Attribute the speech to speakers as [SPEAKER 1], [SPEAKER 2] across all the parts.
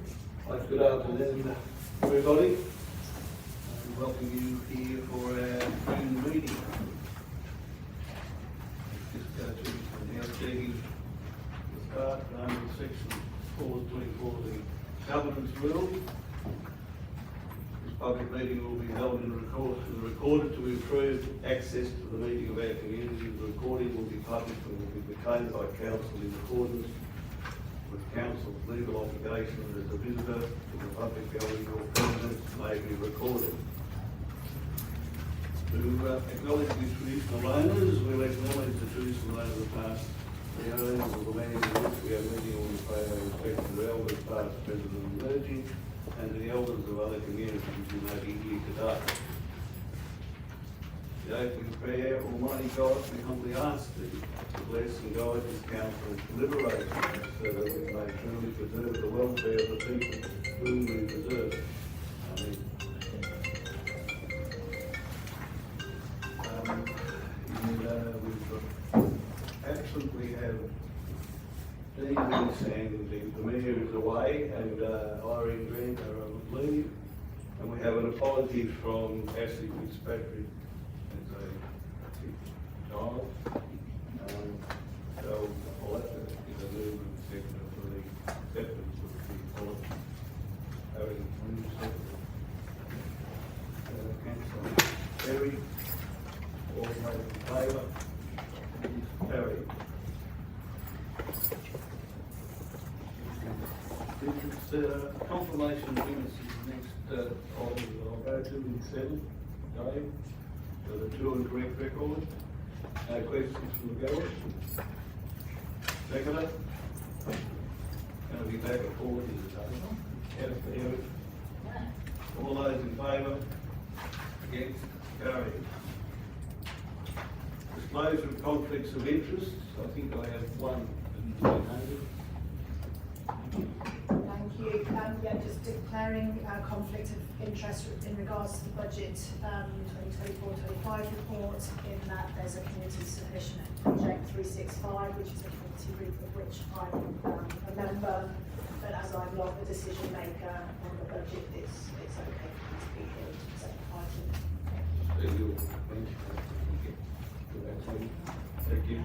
[SPEAKER 1] Good afternoon, everybody. I welcome you here for our June meeting. Just go through some housekeeping. We'll start under section 424 of the governance rule. This public meeting will be held and recorded to improve access to the meeting of our community. The recording will be published and will be retained by council in accordance with council's legal obligation as a visitor to the public gallery or permanent may be recorded. To acknowledge the traditional owners, we'll acknowledge the traditional owners of the past, the owners of the land in which we are meeting on the pay our respect to the elders, past, present and emerging, and to the elders of other communities who may be here today. The opening prayer, Almighty God, we humbly ask thee to bless and guide this council and deliberation so that we may truly preserve the welfare of the people whom we preserve. Amen. Absent, we have Denise and the Mayor is away and Irene Grant are on leave. And we have an apology from Ashley Fitzpatrick. So I'll have to give a move and second for the acceptance of the apology. Harry, when you second it. Councillor Perry, all those in favour? Harry. It's confirmation minutes is the next item I'll go to in 7, Dave, for the true and correct record. No questions from the gallery? Seconder? Going to be back at 40 today. Out for Eric. All those in favour? Against? Carried. Disclosure of conflicts of interest. I think I have one.
[SPEAKER 2] Thank you. Yeah, just declaring conflict of interest in regards to the budget 2024-25 report, in that there's a community submission at Project 365, which is a community group of which I'm a member, but as I'm not the decision maker on the budget, it's okay for me to be here to present the item.
[SPEAKER 1] Thank you. Thank you.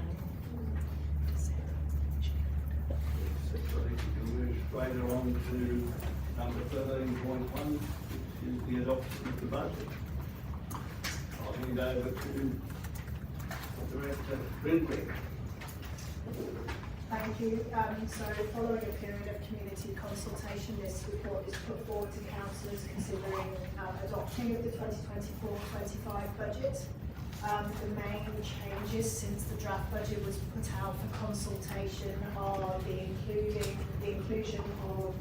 [SPEAKER 1] Straight on to number 13.1, which is the adoption of the budget. I'll hand over to Director Greenberg.
[SPEAKER 2] Thank you. So following a period of community consultation, this report is put forward to councillors considering adopting of the 2024-25 budget. The main changes since the draft budget was put out for consultation are the inclusion of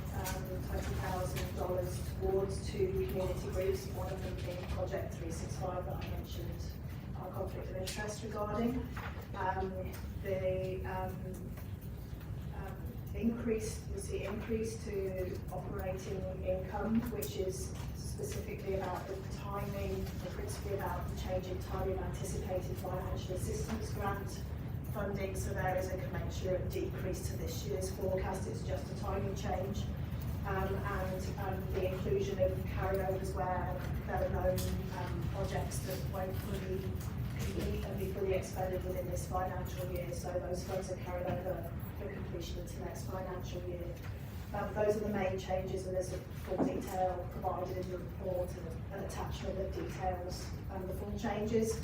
[SPEAKER 2] $20,000 towards 2 community groups, one of them being Project 365 that I mentioned conflict of interest regarding. The increase to operating income, which is specifically about the timing, principally about the change in timing of anticipated financial assistance grant funding. So there is a commensurate decrease to this year's forecast. It's just a timing change. And the inclusion of carryovers where there are known projects that won't fully complete and be fully expended within this financial year. So those funds are carried over for completion into next financial year. Those are the main changes, and there's a full detail provided in the report and an attachment that details the full changes.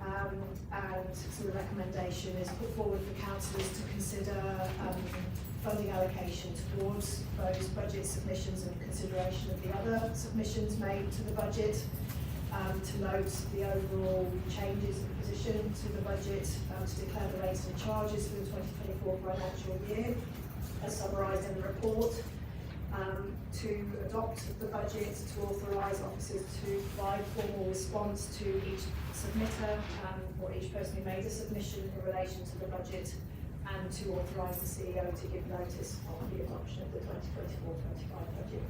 [SPEAKER 2] And so the recommendation is put forward for councillors to consider funding allocation towards those budget submissions and consideration of the other submissions made to the budget. To note the overall changes in position to the budget, to declare the rates and charges for the 2024 financial year, as summarised in the report, to adopt the budget, to authorise officers to provide formal response to each submitter or each person who made a submission in relation to the budget, and to authorise the CEO to give notice of the adoption of the 2024-25 budget.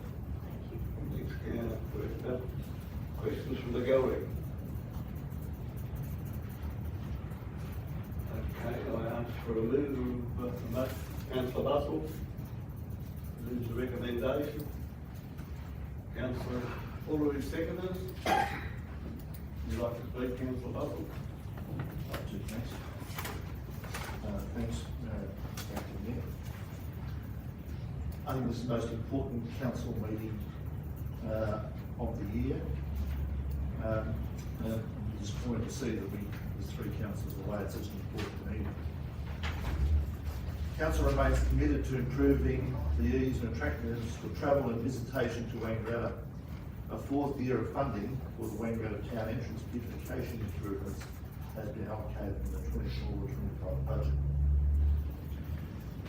[SPEAKER 2] Thank you.
[SPEAKER 1] Questions from the gallery? Okay, I ask for a move. Councillor Bustle. moves the recommendation. Councillor Fuller, seconders. Would you like to speak, Councillor Buckle?
[SPEAKER 3] Thanks. Thanks, Acting Mayor. I think this is the most important council meeting of the year. I'm disappointed to see that there's three councillors away at such an important meeting. Council remains committed to improving the ease and attractiveness for travel and visitation to Wangaratta. A fourth year of funding for the Wangaratta Town entrance beautification improvements has been allocated in the 24-25 budget.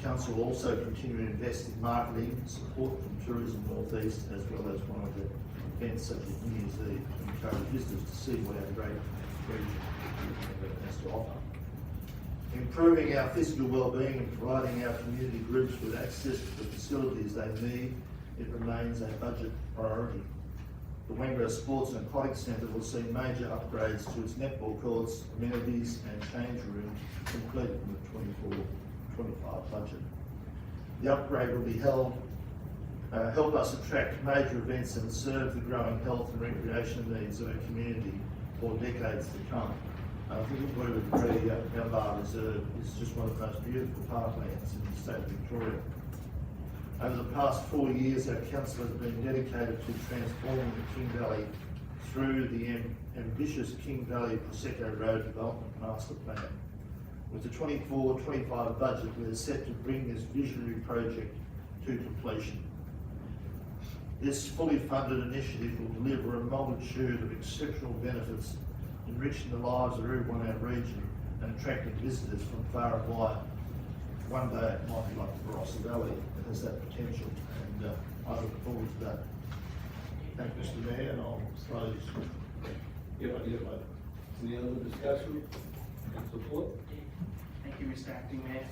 [SPEAKER 3] Council will also continue to invest in marketing, support from Tourism North East, as well as one of the events such as New Year's Eve to encourage visitors to see what our great region has to offer. Improving our physical well-being and providing our community groups with access to the facilities they need, it remains a budget priority. The Wangaratta Sports and Aquatic Centre will see major upgrades to its netball courts, amenities and change rooms completed in the 24-25 budget. The upgrade will be help us attract major events and serve the growing health and recreation needs of our community for decades to come. I think we would agree Gunbar Reserve is just one of the most beautiful parklands in the state of Victoria. Over the past 4 years, our council has been dedicated to transforming the King Valley through the ambitious King Valley Prosecco Road Development Master Plan. With the 24-25 budget, we are set to bring this visionary project to completion. This fully funded initiative will deliver a multitude of exceptional benefits, enriching the lives of everyone in our region and attracting visitors from far and wide. One day it might be like the Barossa Valley, it has that potential, and I look forward to that. Thank you, Mr. Mayor, and I'll close.
[SPEAKER 1] Any other discussion? Support?
[SPEAKER 4] Thank you, Mr. Acting Mayor.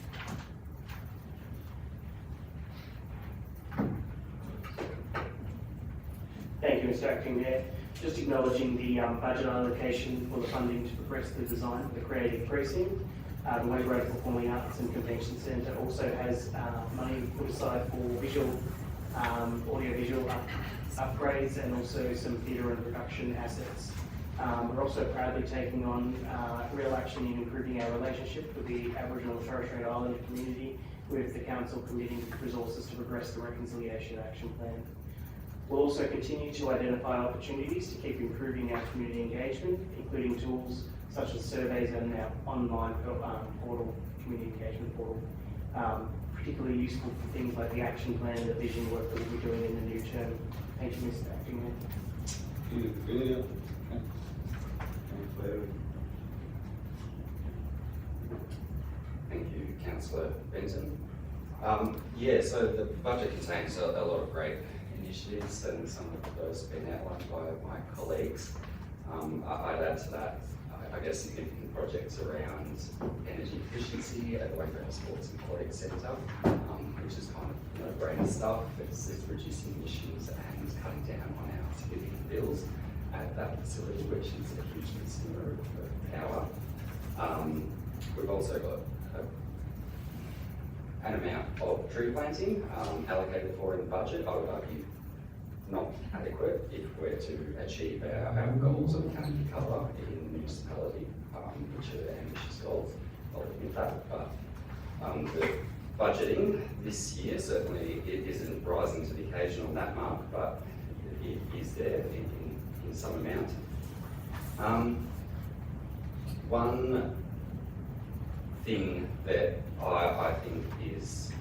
[SPEAKER 4] Thank you, Mr. Acting Mayor. Just acknowledging the budget allocation for the funding to progress the design of the creative precinct. The Wangaratta Performing Arts and Convention Centre also has money put aside for visual, audio-visual upgrades and also some theatre and production assets. We're also proudly taking on real action in improving our relationship with the Aboriginal and Torres Strait Islander community, with the Council committing resources to progress the Reconciliation Action Plan. We'll also continue to identify opportunities to keep improving our community engagement, including tools such as surveys and our online portal, community engagement portal, particularly useful for things like the action plan and the vision work that we'll be doing in the new term. Thank you, Mr. Acting Mayor.
[SPEAKER 5] Thank you, Councillor Benton. So the budget contains a lot of great initiatives, and some of those have been outlined by my colleagues. I'd add to that, I guess, significant projects around energy efficiency at the Wangaratta Sports and Aquatic Centre, which is kind of no-brainer stuff. It's reducing emissions and cutting down on our significant bills at that facility, which is a huge consumer of power. We've also got an amount of tree planting allocated for in the budget. I would argue not adequate if we're to achieve our goals of canopy cover in the municipality, which are ambitious goals. I'll admit that, but the budgeting this year certainly it isn't rising to the occasion on that mark, but it is there in some amount. One thing that I think is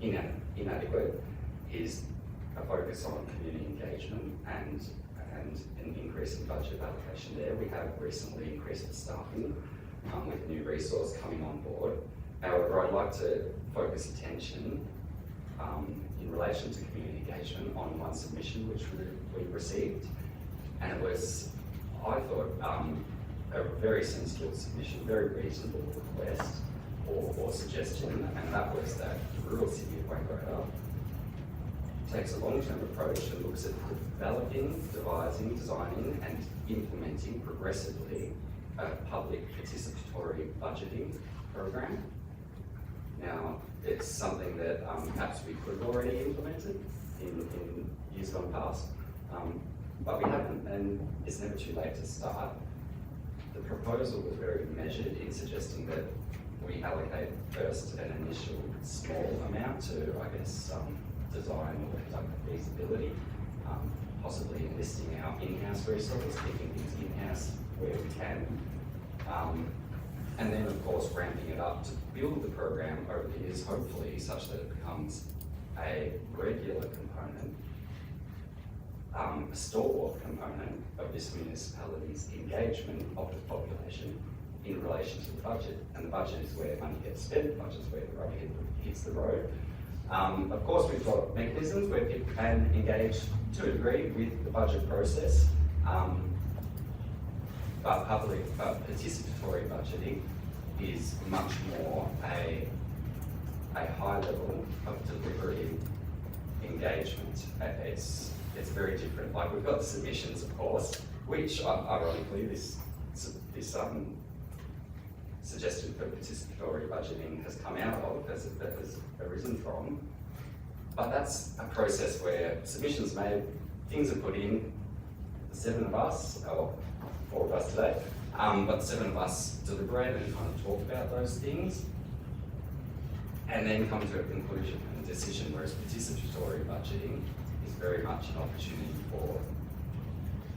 [SPEAKER 5] inadequate is a focus on community engagement and an increase in budget allocation there. We have recently increased the staffing with a new resource coming on board. However, I'd like to focus attention in relation to community engagement on one submission which we received, and it was, I thought, a very sensible submission, very reasonable request or suggestion, and that was that the rural city of Wangaratta takes a long-term approach and looks at developing, devising, designing and implementing progressively a public participatory budgeting program. Now, it's something that perhaps we could have already implemented in years gone past, but we haven't, and it's never too late to start. The proposal was very measured in suggesting that we allocate first an initial small amount to, I guess, design or conduct feasibility, possibly enlisting our in-house resources, keeping things in-house where we can. And then, of course, ramping it up to build the program over the years, hopefully, such that it becomes a regular component, a stalwart component of this municipality's engagement of the population in relation to the budget. And the budget is where money gets spent, the budget is where the rubber hits the road. Of course, we've got mechanisms where people can engage to a degree with the budget process. But participatory budgeting is much more a high level of delivery engagement. It's very different. Like, we've got the submissions, of course, which ironically this suggestion for participatory budgeting has come out of, that has arisen from. But that's a process where submissions made, things are put in, the 7 of us, or 4 of us today, but the 7 of us deliberate and kind of talk about those things, and then come to a conclusion and a decision, whereas participatory budgeting is very much an opportunity for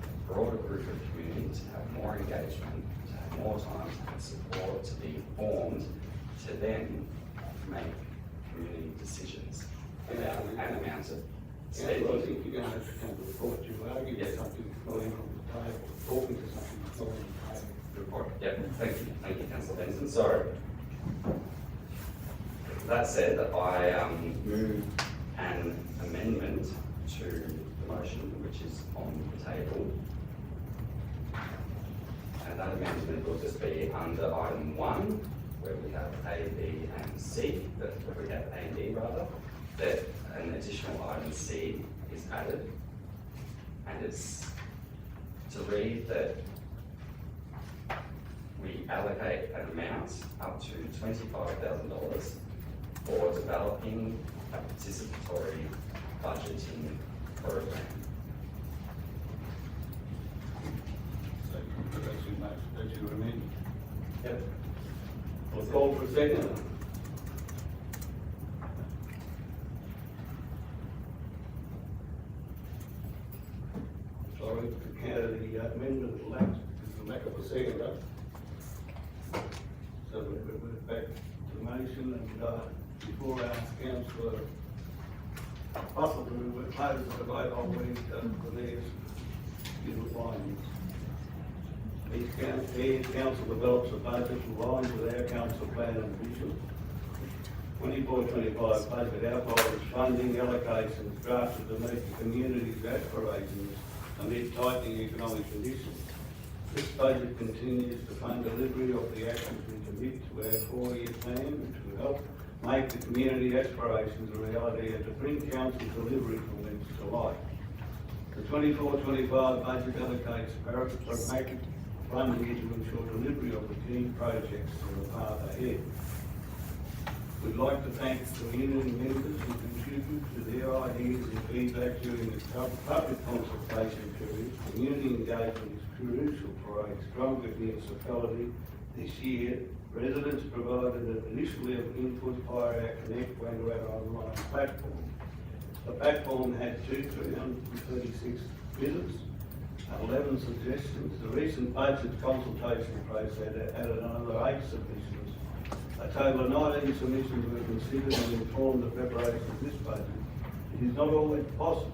[SPEAKER 5] a broader group of community to have more engagement, to have more time, to have support, to be informed, to then make community decisions about an amount of
[SPEAKER 1] Yeah, well, I think you're going to have to come to the court to argue
[SPEAKER 5] Yes.
[SPEAKER 1] something that's not in on the table, talking to something that's not on the table.
[SPEAKER 5] report. Yep, thank you, Councillor Benson. So, that said, I move an amendment to the motion which is on the table. And that amendment will just be under item 1, where we have A, B and C, where we have A and B rather, that an additional item C is added. And it's to read that we allocate an amount up to $25,000 for developing a participatory budgeting program.
[SPEAKER 1] So, that's your amendment.
[SPEAKER 5] Yep.
[SPEAKER 1] We'll call for a second. Sorry, the amendment lapsed because of the lack of a second. So we move back to the motion, and before our councillor Busselton, we're closed the debate, I'll read the next few findings. Each council develops a budget aligned with our council plan and vision. 24-25 budget outlines funding allocations drafted to meet the community's aspirations amid tightening economic conditions. This budget continues to fund delivery of the actions we commit to our 4-year plan, which will help make the community aspirations a reality and to bring council delivery commitments to life. The 24-25 budget allocates pragmatic funding to ensure delivery of the key projects on the path ahead. We'd like to thank community members who contribute to their ideas and feedback during the public consultation period. Community engagement is crucial for a stronger municipality. This year, residents provided an initial input via our Connect Wangaratta online platform. The platform had 336 visits, 11 suggestions. The recent budget consultation process added another 8 submissions. A total of 19 submissions were considered and informed the preparation of this budget. It is not always possible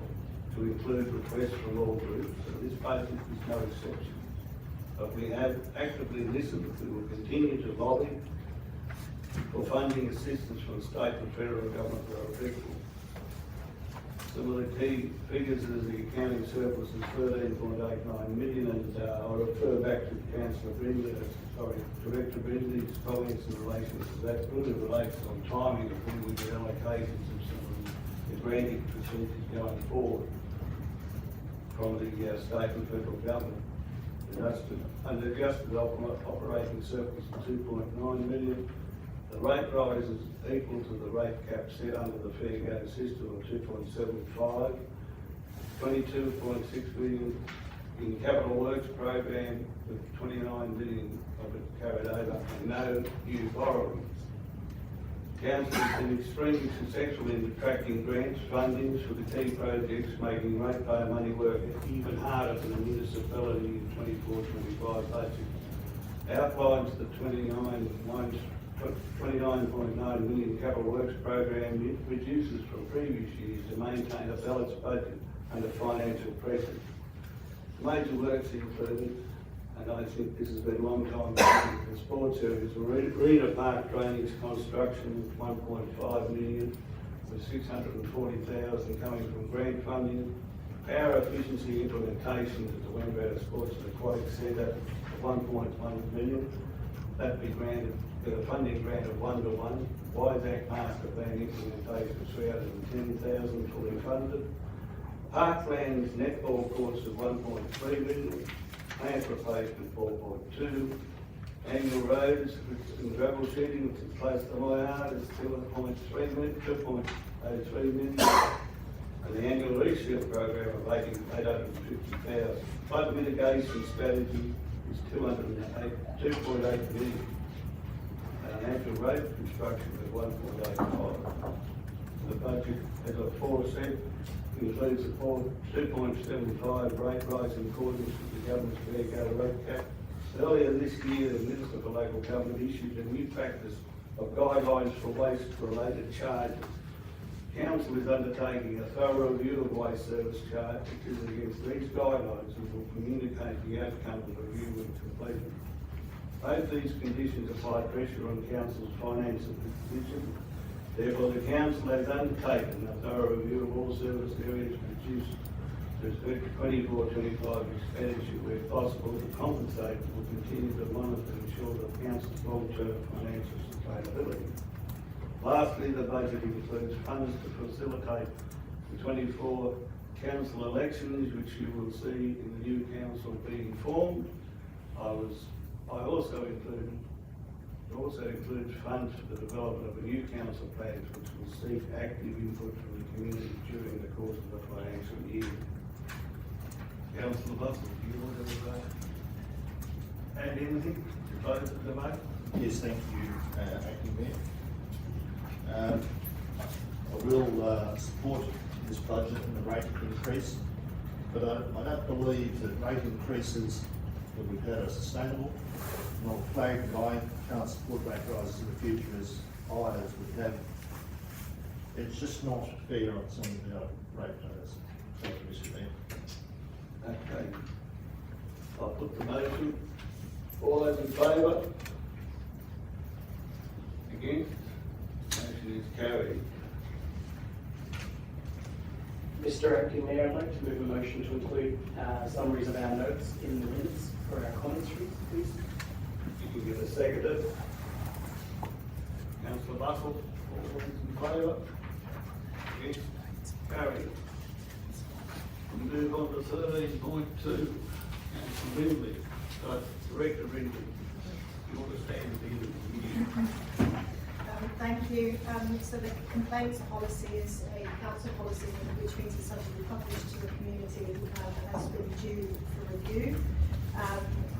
[SPEAKER 1] to include requests from all groups, and this budget is no exception. But we have actively listened. We will continue to lobby for funding assistance from state and federal government where applicable. Some of the key figures is the accounting surplus is 13.89 million, and I'll refer back to Councillor Brindley, Director Brindley's comments in relation to that. Really relates on timing of when we get allocations of some of the granting procedures going forward from the state and federal government. And that's an adjusted operating surplus of 2.9 million. The rate rise is equal to the rate cap set under the fair go system of 2.75, 22.6 million in capital works program with 29 million of it carried over and no new borrowings. Council has been extremely successful in attracting grants, fundings for the key projects, making ratepayer money work even harder for the municipality in 24-25 budget. Outlines the 29.9 million capital works program reduces from previous years to maintain a balanced budget under financial pressure. Major works included, and I think this has been a long time coming, the sports areas, Reader Park Drainage construction, 1.5 million, with 640,000 coming from grant funding. Power efficiency implementation at the Wangaratta Sports and Aquatic Centre, 1.1 million. That'd be granted, with a funding grant of 1-to-1. Waisac master plan implementation, 310,000 fully funded. Parklands netball courts of 1.3 million. Plant replacement 4.2. Annual roads and gravel sheeting, which is close to my heart, is 2.3 million, 2.03 million. And the annual reshield program of 850,000. Flood mitigation strategy is 2.8 million. And actual road construction is 1.85. The budget, as I've foresaid, includes a 2.75 rate rise in accordance with the government's fair go rate cap. Earlier this year, the Minister for Local Government issued a new practice of guidelines for waste-related charges. Council is undertaking a thorough review of waste service charges against these guidelines and will communicate the outcome of the review when completed. Both these conditions apply pressure on Council's financial position. Therefore, the Council has undertaken a thorough review of all service areas to reduce the 24-25 expenditure where possible to compensate and will continue to monitor and ensure the Council's long-term financial sustainability. Lastly, the budget includes funds to facilitate the 24 council elections, which you will see in the new council being formed. It also includes funds for the development of a new council plan, which will seek active input from the community during the course of the financial year. Councillor Bussell, do you want to add anything to close the debate?
[SPEAKER 3] Yes, thank you, Acting Mayor. I will support this budget and the rate increase, but I don't believe that rate increases that we've had are sustainable. And I'll flag that I can't support rate rises in the future as high as we have. It's just not fair on some of our ratepayers. Thank you, Mr. Mayor.
[SPEAKER 1] Okay. I'll put the motion. All those in favour? Against? Motion is carried.
[SPEAKER 4] Mr. Acting Mayor, I'd like to move a motion to include summaries of our notes in the minutes for our commentaries, please.
[SPEAKER 1] You can give a second. Councillor Bussell, all those in favour? Against? Carried. We move on to 13.2. Councillor Brindley, Director Brindley. You want to stand here?
[SPEAKER 2] Thank you. So the complaints policy is a council policy which means it's something we publish to the community and has been due for review.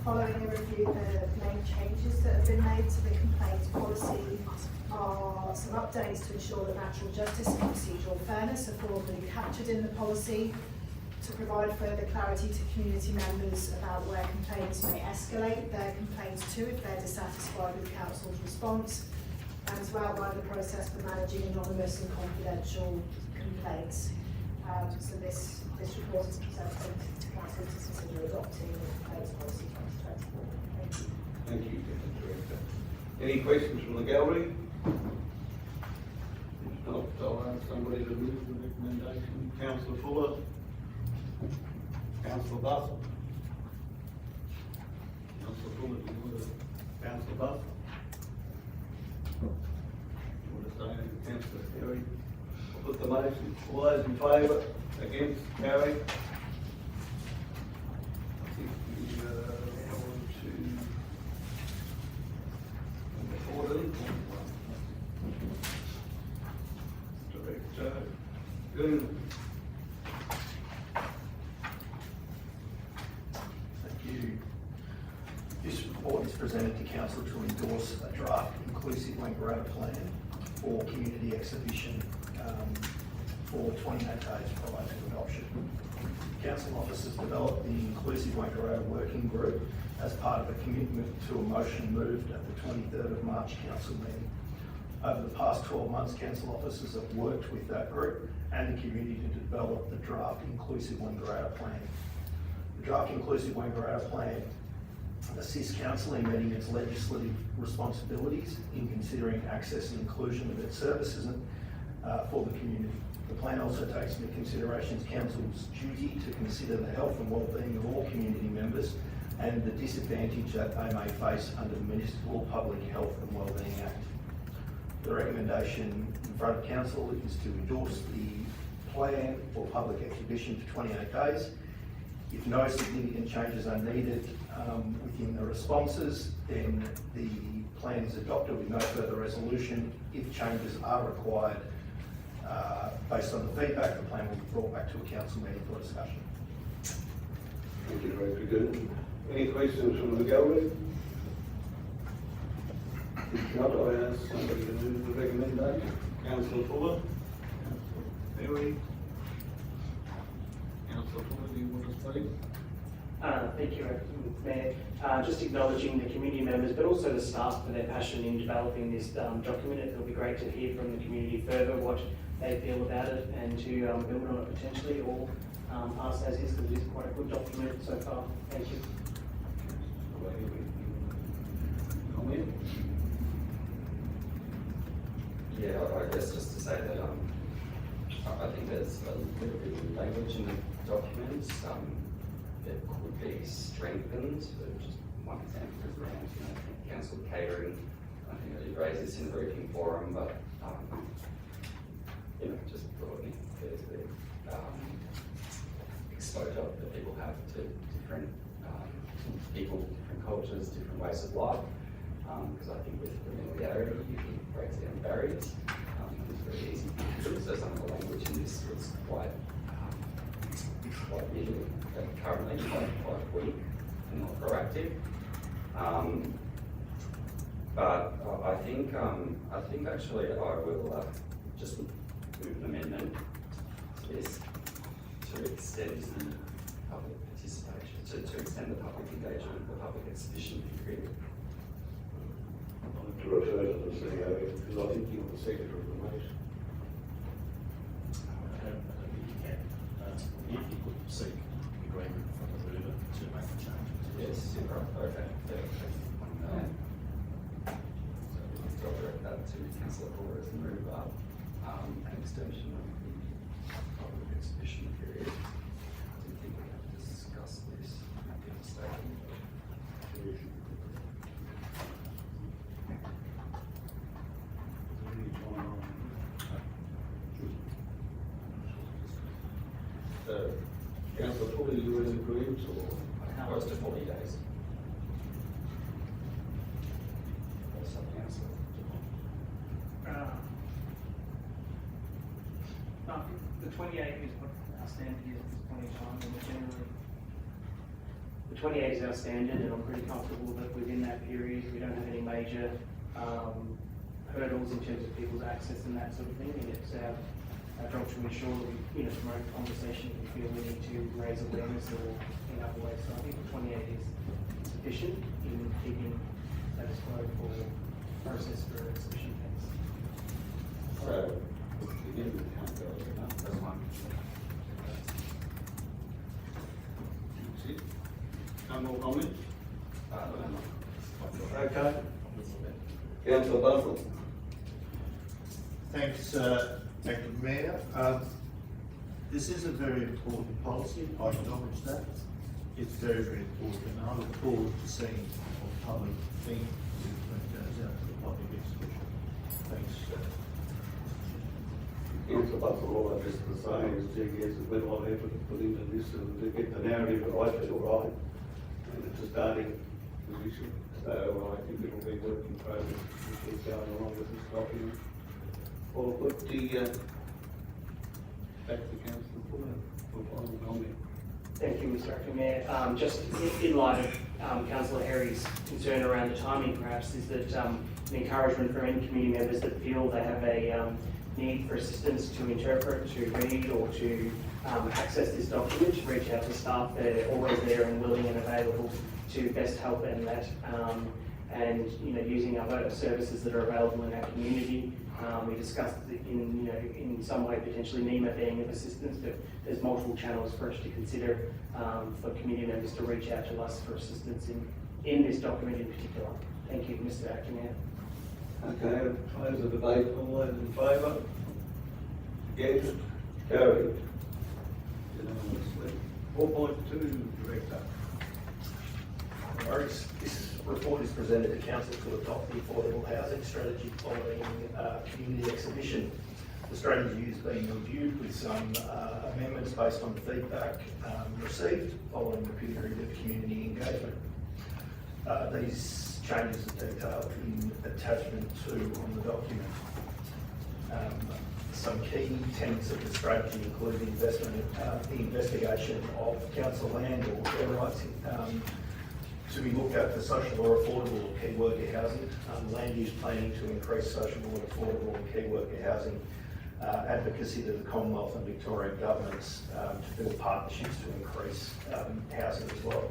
[SPEAKER 2] Following a review, the main changes that have been made to the complaints policy are some updates to ensure that natural justice and procedural fairness are formally captured in the policy, to provide further clarity to community members about where complaints may escalate their complaints to if they're dissatisfied with council's response, and to outline the process for managing anonymous and confidential complaints. So this report is presented to council to consider adopting the complaints policy 2024. Thank you.
[SPEAKER 1] Thank you, Director. Any questions from the gallery? If not, I'll ask somebody to move the recommendation. Councillor Fuller? Councillor Bussell? Councillor Fuller, do you want to? Councillor Bussell? You want to say anything? Councillor Carey? I'll put the motion. All those in favour? Against? Carried. I think we now on to number 14.
[SPEAKER 3] report is presented to council to endorse a draft inclusive Wangaratta plan for community exhibition for 28 days prior to adoption. Council officers developed the Inclusive Wangaratta Working Group as part of a commitment to a motion moved at the 23rd of March council meeting. Over the past 12 months, council officers have worked with that group and the community to develop the draft Inclusive Wangaratta plan. The draft Inclusive Wangaratta plan assists council in meeting its legislative responsibilities in considering access and inclusion of its services for the community. The plan also takes into consideration council's duty to consider the health and well-being of all community members and the disadvantage that they may face under the Municipal Public Health and Wellbeing Act. The recommendation in front of council is to endorse the plan for public exhibition for 28 days. If no significant changes are needed within the responses, then the plan is adopted with no further resolution. If changes are required, based on the feedback, the plan will be brought back to a council meeting for discussion.
[SPEAKER 1] Thank you, Director Gooden. Any questions from the gallery? If not, I ask somebody to move the recommendation. Councillor Fuller? Mary? Councillor Fuller, do you want to speak?
[SPEAKER 4] Thank you, Mayor. Just acknowledging the community members, but also the staff for their passion in developing this document. It'll be great to hear from the community further what they feel about it and to build on it potentially, or pass as is, because it is quite a good document so far. Thank you.
[SPEAKER 1] Comment?
[SPEAKER 5] Yeah, I guess just to say that I think there's a little bit of language in the documents that could be strengthened. So just one example is around council catering. I think that you raised this in the briefing forum, but just broadening the exposure that people have to different people, different cultures, different ways of life. Because I think with familiarity, you can break down barriers. It's very easy. So some of the language in this was quite visual, currently quite weak and not proactive. But I think actually I will just move an amendment to this to extend the public participation, to extend the public engagement, the public exhibition period.
[SPEAKER 1] To refer to the CEO, because I think you're the Secretary of the Nation.
[SPEAKER 3] If you could seek agreement from the mover to make the change.
[SPEAKER 5] Yes, you're right. Okay. So I'll direct that to Councillor Fuller as a mover, an extension of the public exhibition period. Do you think we have to discuss this in the statement?
[SPEAKER 1] Councillor Fuller, you in agreement or?
[SPEAKER 5] Close to 40 days. Or something else.
[SPEAKER 4] I think the 28 is what our standard is at this point in time, and generally the 28 is our standard, and I'm pretty comfortable that within that period we don't have any major hurdles in terms of people's access and that sort of thing. And it's our job to ensure that we promote conversation if we feel we need to raise awareness or in other ways. So I think the 28 is sufficient in keeping status quo for process for exhibition phase.
[SPEAKER 1] So, begin with the council.
[SPEAKER 5] That's fine.
[SPEAKER 1] That's it. No more comments?
[SPEAKER 5] No.
[SPEAKER 1] Okay. Councillor Buzzell.
[SPEAKER 3] Thanks, Thank you, Mayor. This is a very important policy. I acknowledge that. It's very, very important, and I look forward to seeing what public think when it goes out to the public exhibition. Thanks.
[SPEAKER 1] Councillor Buzzell, all I just was saying is GES has been a lot of effort to put into this and to get the narrative right, feel right. And it's a starting position. So I think it'll be work in progress to keep going along with this document. I'll put the back to Councillor Fuller for final comment.
[SPEAKER 4] Thank you, Mr. Acting Mayor. Just in light of Councillor Harry's concern around the timing perhaps, is that an encouragement from any community members that feel they have a need for assistance to interpret, to read or to access this document, to reach out to staff. They're always there and willing and available to best help in that. And using other services that are available in our community. We discussed in some way potentially NEMA being of assistance, but there's multiple channels for us to consider for community members to reach out to us for assistance in this document in particular. Thank you, Mr. Acting Mayor.
[SPEAKER 1] Okay, close the debate. All those in favour? Against? Carried. Unanimously. 4.2, Director.
[SPEAKER 3] Morris, this report is presented to Council to adopt the affordable housing strategy following community exhibition. The strategy is being reviewed with some amendments based on feedback received following the period of community engagement. These changes are detailed in attachment 2 on the document. Some key tenets of the strategy include the investigation of council land or fair rights to be looked at for social or affordable or key worker housing, land use planning to increase social or affordable and key worker housing, advocacy to the Commonwealth and Victorian governments to build partnerships to increase housing as well.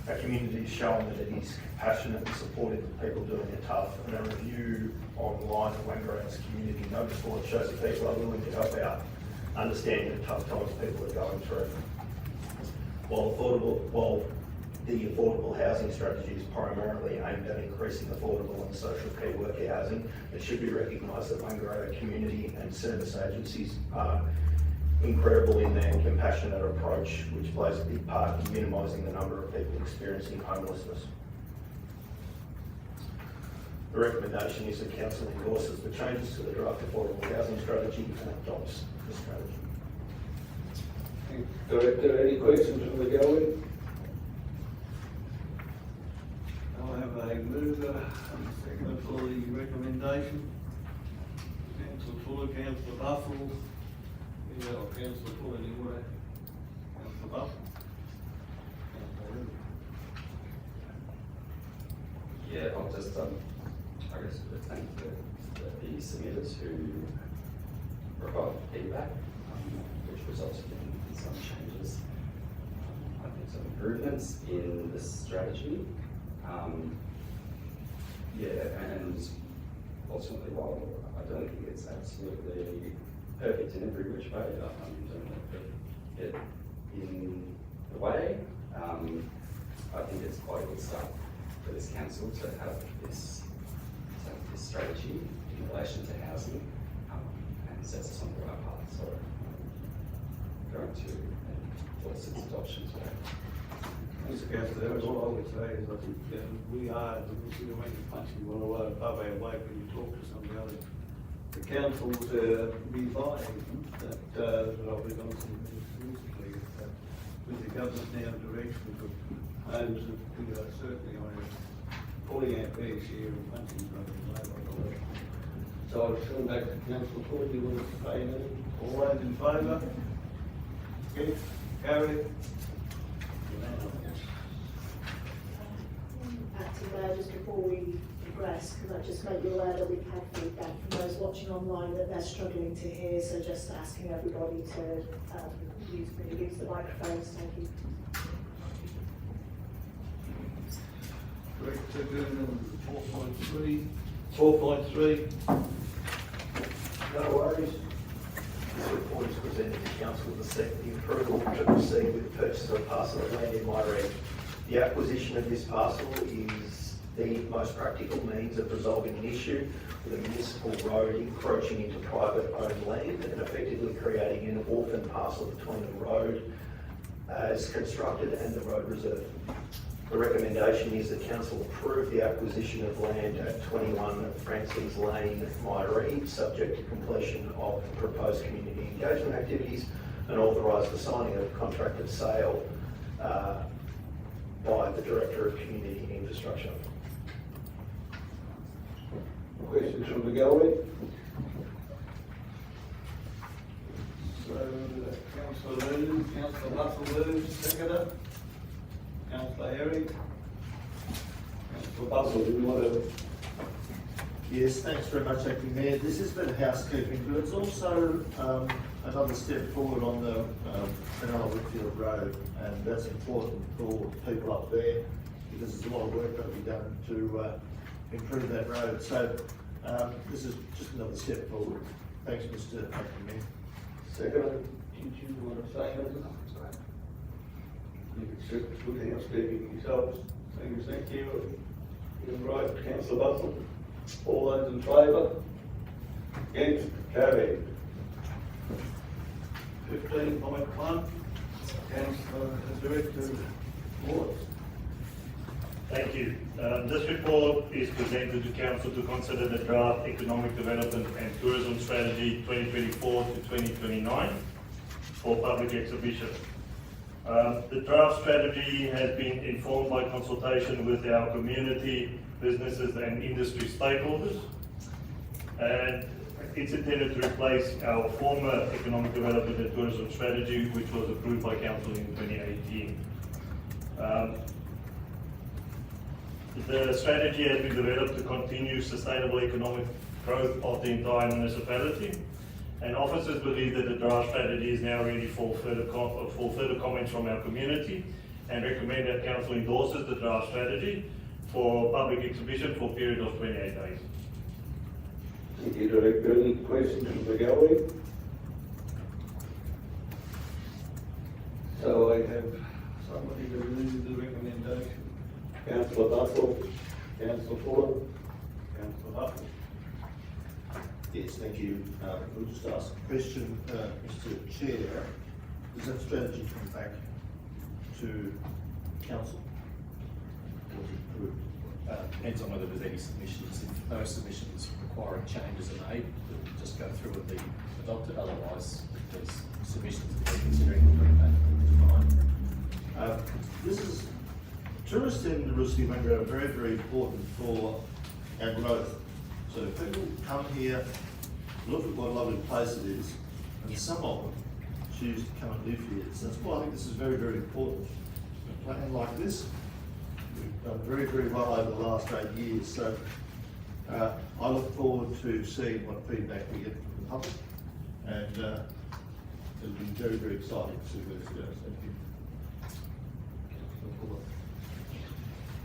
[SPEAKER 3] Our community has shown that it is compassionate and supportive of people doing it tough, and a review online of Wangaratta's community notice board shows that people are willing to help out, understanding the tough times people are going through. While the affordable housing strategy is primarily aimed at increasing affordable and social key worker housing, it should be recognised that Wangaratta community and service agencies are incredible in their compassionate approach, which plays a big part in minimising the number of people experiencing homelessness. The recommendation is that Council endorses the changes to the draft affordable housing strategy and adopts the strategy.
[SPEAKER 1] Director, any questions from the gallery? I'll have a mover and a seconder for the recommendation. Councillor Fuller, Councillor Buffle. Councillor Fuller, any more? Councillor Buffle.
[SPEAKER 5] Yeah, I'll just, I guess, thank the submitters who provided feedback, which resulted in some changes. I think some improvements in the strategy. And ultimately, while I don't think it's absolutely perfect in every which way, don't get in the way. I think it's quite a good start for this council to have this strategy in relation to housing, and sets us on the right path. So I'm going to endorse its adoption today.
[SPEAKER 1] Mr. Councillor, all I would say is I think we make it punching well above our weight when you talk to some of the councils revising that I've been on some recently with the government now direction for homes that we are certainly on pulling our fair share of punching well. So I'll turn back to Councillor Ford. You want to say anything? All those in favour? Yes, carried.
[SPEAKER 2] Acting Mayor, just before we progress, can I just make you aware that we've had feedback from those watching online that they're struggling to hear, so just asking everybody to use the microphones. Thank you.
[SPEAKER 1] Director, doing 4.3.
[SPEAKER 3] No worries. This report is presented to Council to seek the approval to proceed with the purchase of a parcel of land in Myree. The acquisition of this parcel is the most practical means of resolving an issue with a municipal road encroaching into private owned land and effectively creating an orphan parcel between the road as constructed and the road reserve. The recommendation is that Council approve the acquisition of land at 21 Francis Lane, Myree, subject to completion of the proposed community engagement activities, and authorise the signing of a contract of sale by the Director of Community Infrastructure.
[SPEAKER 1] Questions from the gallery? So, Councillor Lou, Councillor Russell Lou, seconder. Councillor Herring. Councillor Bustle, do you want to?
[SPEAKER 3] Yes, thanks very much, Acting Mayor. This is a bit of housekeeping, but it's also another step forward on the Fenella Whitfield Road, and that's important for people up there because there's a lot of work got to be done to improve that road. So this is just another step forward. Thanks, Mr. Acting Mayor.
[SPEAKER 1] Seconder, did you want to say anything? You can sit good housekeeping yourselves. Thank you. You're right, Councillor Bustle. All those in favour? Against? Carried. 15.1, Councillor Director Watts.
[SPEAKER 6] Thank you. This report is presented to Council to consider the draft Economic Development and Tourism Strategy 2024 to 2029 for public exhibition. The draft strategy has been informed by consultation with our community, businesses and industry stakeholders, and it's intended to replace our former Economic Development and Tourism Strategy, which was approved by Council in 2018. The strategy has been developed to continue sustainable economic growth of the entire municipality, and officers believe that the draft strategy is now ready for further comments from our community, and recommend that Council endorses the draft strategy for public exhibition for a period of 28 days.
[SPEAKER 1] Thank you, Director. Any questions from the gallery? So I have somebody to move the recommendation. Councillor Bustle, Councillor Fuller, Councillor Hutton.
[SPEAKER 3] Yes, thank you. We'll just ask a question, Mr. Chair. Does that strategy come back to Council? Or was it approved?
[SPEAKER 7] Depends on whether there's any submissions. If no submissions requiring changes are made, we'll just go through and be adopted. Otherwise, if there's submissions that we're considering, we'll bring it back to fine.
[SPEAKER 3] This is, tourists in the Ruski Mangrove are very, very important for our growth. So people come here, look at what a lovely place it is, and some of them choose to come and live here. So that's why I think this is very, very important. A plan like this, we've done very, very well over the last 8 years. So I look forward to seeing what feedback we get from the public, and it'll be very, very exciting to see where this goes. Thank you.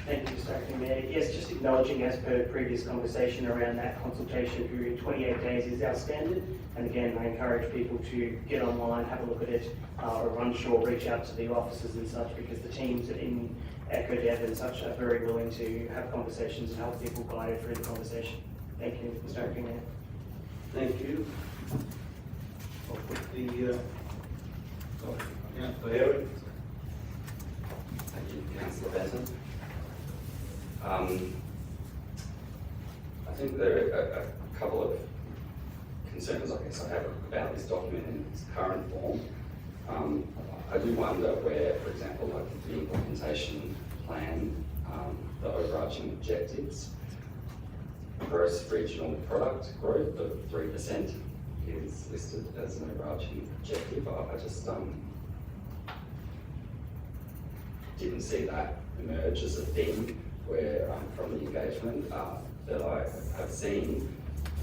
[SPEAKER 4] Thank you, Mr. Acting Mayor. Yes, just acknowledging, as per previous conversation around that consultation period, 28 days is our standard. And again, I encourage people to get online, have a look at it, or run sure, reach out to the officers and such, because the teams in EcoDev and such are very willing to have conversations and help people guided through the conversation. Thank you, Mr. Acting Mayor.
[SPEAKER 1] Thank you. I'll put the, Councillor Herring.
[SPEAKER 5] Thank you, Councillor Benson. I think there are a couple of concerns, I guess, I have about this document in its current form. I do wonder where, for example, like the implementation plan, the overarching objectives, gross regional product growth of 3% is listed as an overarching objective. I just didn't see that emerge as a theme where, from the engagement that I have seen,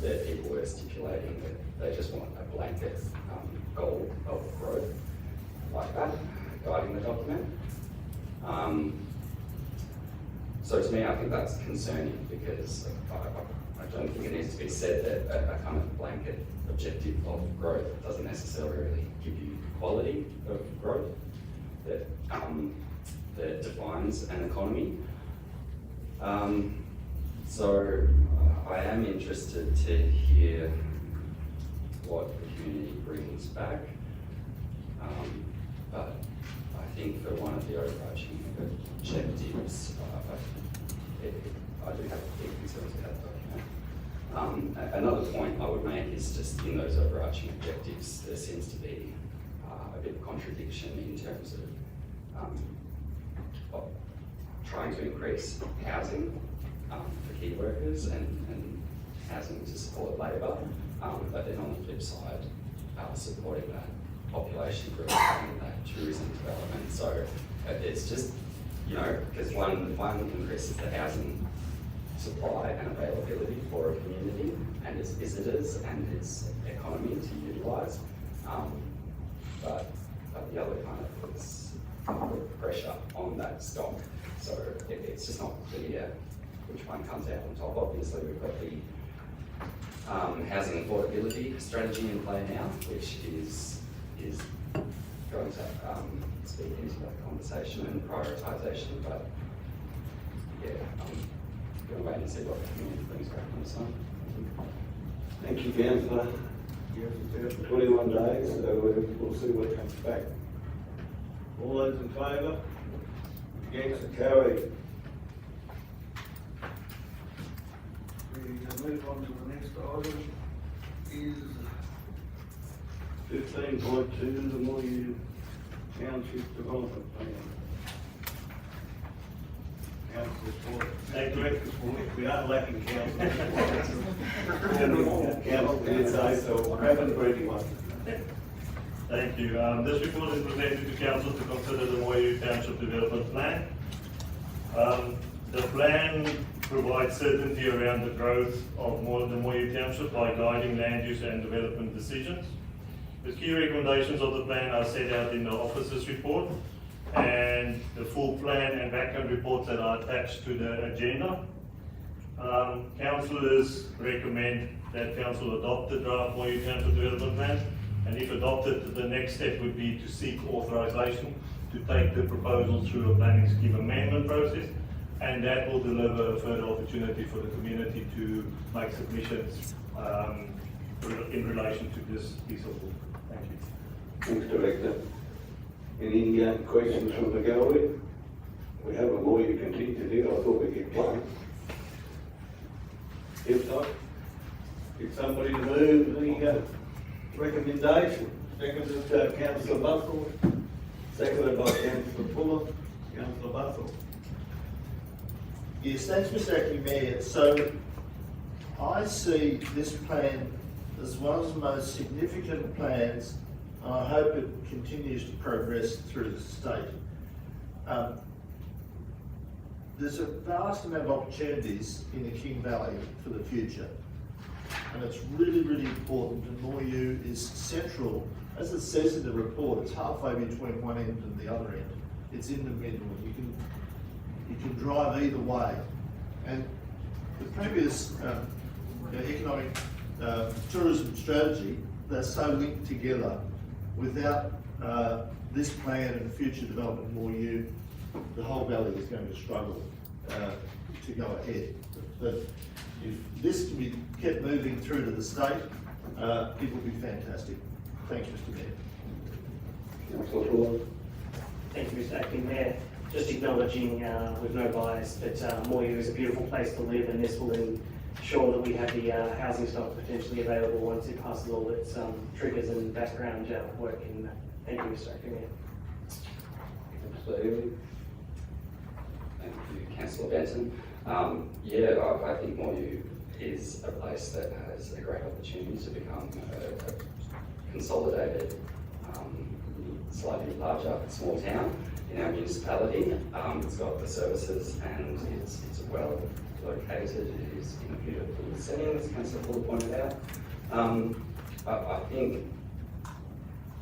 [SPEAKER 5] that people were stipulating that they just want a blanket goal of growth like that, guiding the document. So to me, I think that's concerning, because I don't think it needs to be said that a kind of blanket objective of growth doesn't necessarily give you quality of growth that defines an economy. So I am interested to hear what the community brings back, but I think for one of the overarching objectives, I do have big concerns about the document. Another point I would make is just in those overarching objectives, there seems to be a bit of contradiction in terms of trying to increase housing for key workers and housing to support labour, but then on the flip side, supporting that population growth and that tourism development. So it's just, because one increases the housing supply and availability for a community and its visitors and its economy to utilise. But the other kind of puts pressure on that stock. So it's just not clear which one comes out on top. Obviously, we've got the housing affordability strategy in play now, which is going to speak into that conversation and prioritisation. But yeah, I'm going to wait and see what the community brings back on this one.
[SPEAKER 1] Thank you, councillor. You have to stay for 21 days, so we'll see what comes back. All those in favour? Against, carried. We move on to the next item, is 15.2, the Moyu Township Development Plan. Council support. Director support. We are lacking council support. Council did say so. I haven't read one.
[SPEAKER 6] Thank you. This report is presented to council to consider the Moyu Township Development Plan. The plan provides certainty around the growth of the Moyu Township by guiding land use and development decisions. The key recommendations of the plan are set out in the officer's report, and the full plan and background reports that are attached to the agenda. Councillors recommend that council adopt the draft Moyu Township Development Plan, and if adopted, the next step would be to seek authorisation to take the proposal through a planning scheme amendment process, and that will deliver a further opportunity for the community to make submissions in relation to this piece of work. Thank you.
[SPEAKER 1] Thanks, Director. Any questions from the gallery? We have a Moyu contingency. I thought we'd get one. If not, if somebody move the recommendation, seconded Councillor Bussell, seconded by Councillor Fuller. Councillor Bussell.
[SPEAKER 3] Yes, thanks, Mr. Acting Mayor. So I see this plan as one of the most significant plans, and I hope it continues to progress through the state. There's a vast amount of opportunities in the King Valley for the future, and it's really, really important, and Moyu is central. As it says in the report, it's halfway between one end and the other end. It's in the middle. You can drive either way. And the previous economic tourism strategy, they're so linked together. Without this plan and future development of Moyu, the whole valley is going to struggle to go ahead. But if this can be kept moving through to the state, it will be fantastic. Thanks, Mr. Mayor.
[SPEAKER 1] Councillor Fuller.
[SPEAKER 4] Thank you, Mr. Acting Mayor. Just acknowledging with no bias that Moyu is a beautiful place to live, and this will ensure that we have the housing stock potentially available once it passes all its triggers and background work in that. Thank you, Mr. Acting Mayor.
[SPEAKER 1] Councillor Ely.
[SPEAKER 5] Thank you, Councillor Benton. I think Moyu is a place that has a great opportunity to become a consolidated, slightly larger small town in our municipality. It's got the services and it's well located. It is in a beautiful setting, as Councillor Fuller pointed out. I think,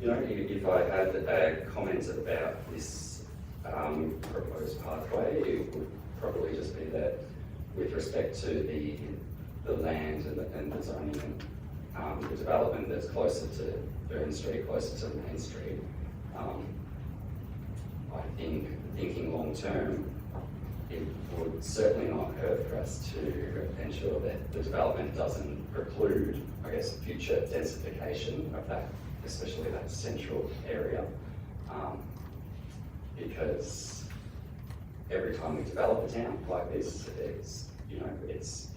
[SPEAKER 5] if I had a comment about this proposed pathway, it would probably just be that with respect to the land and the zoning and the development that's closer to Burn Street, closer to Main Street, I think thinking long term, it would certainly not hurt for us to ensure that the development doesn't preclude, future densification of that, especially that central area. Because every time we develop a town like this, it's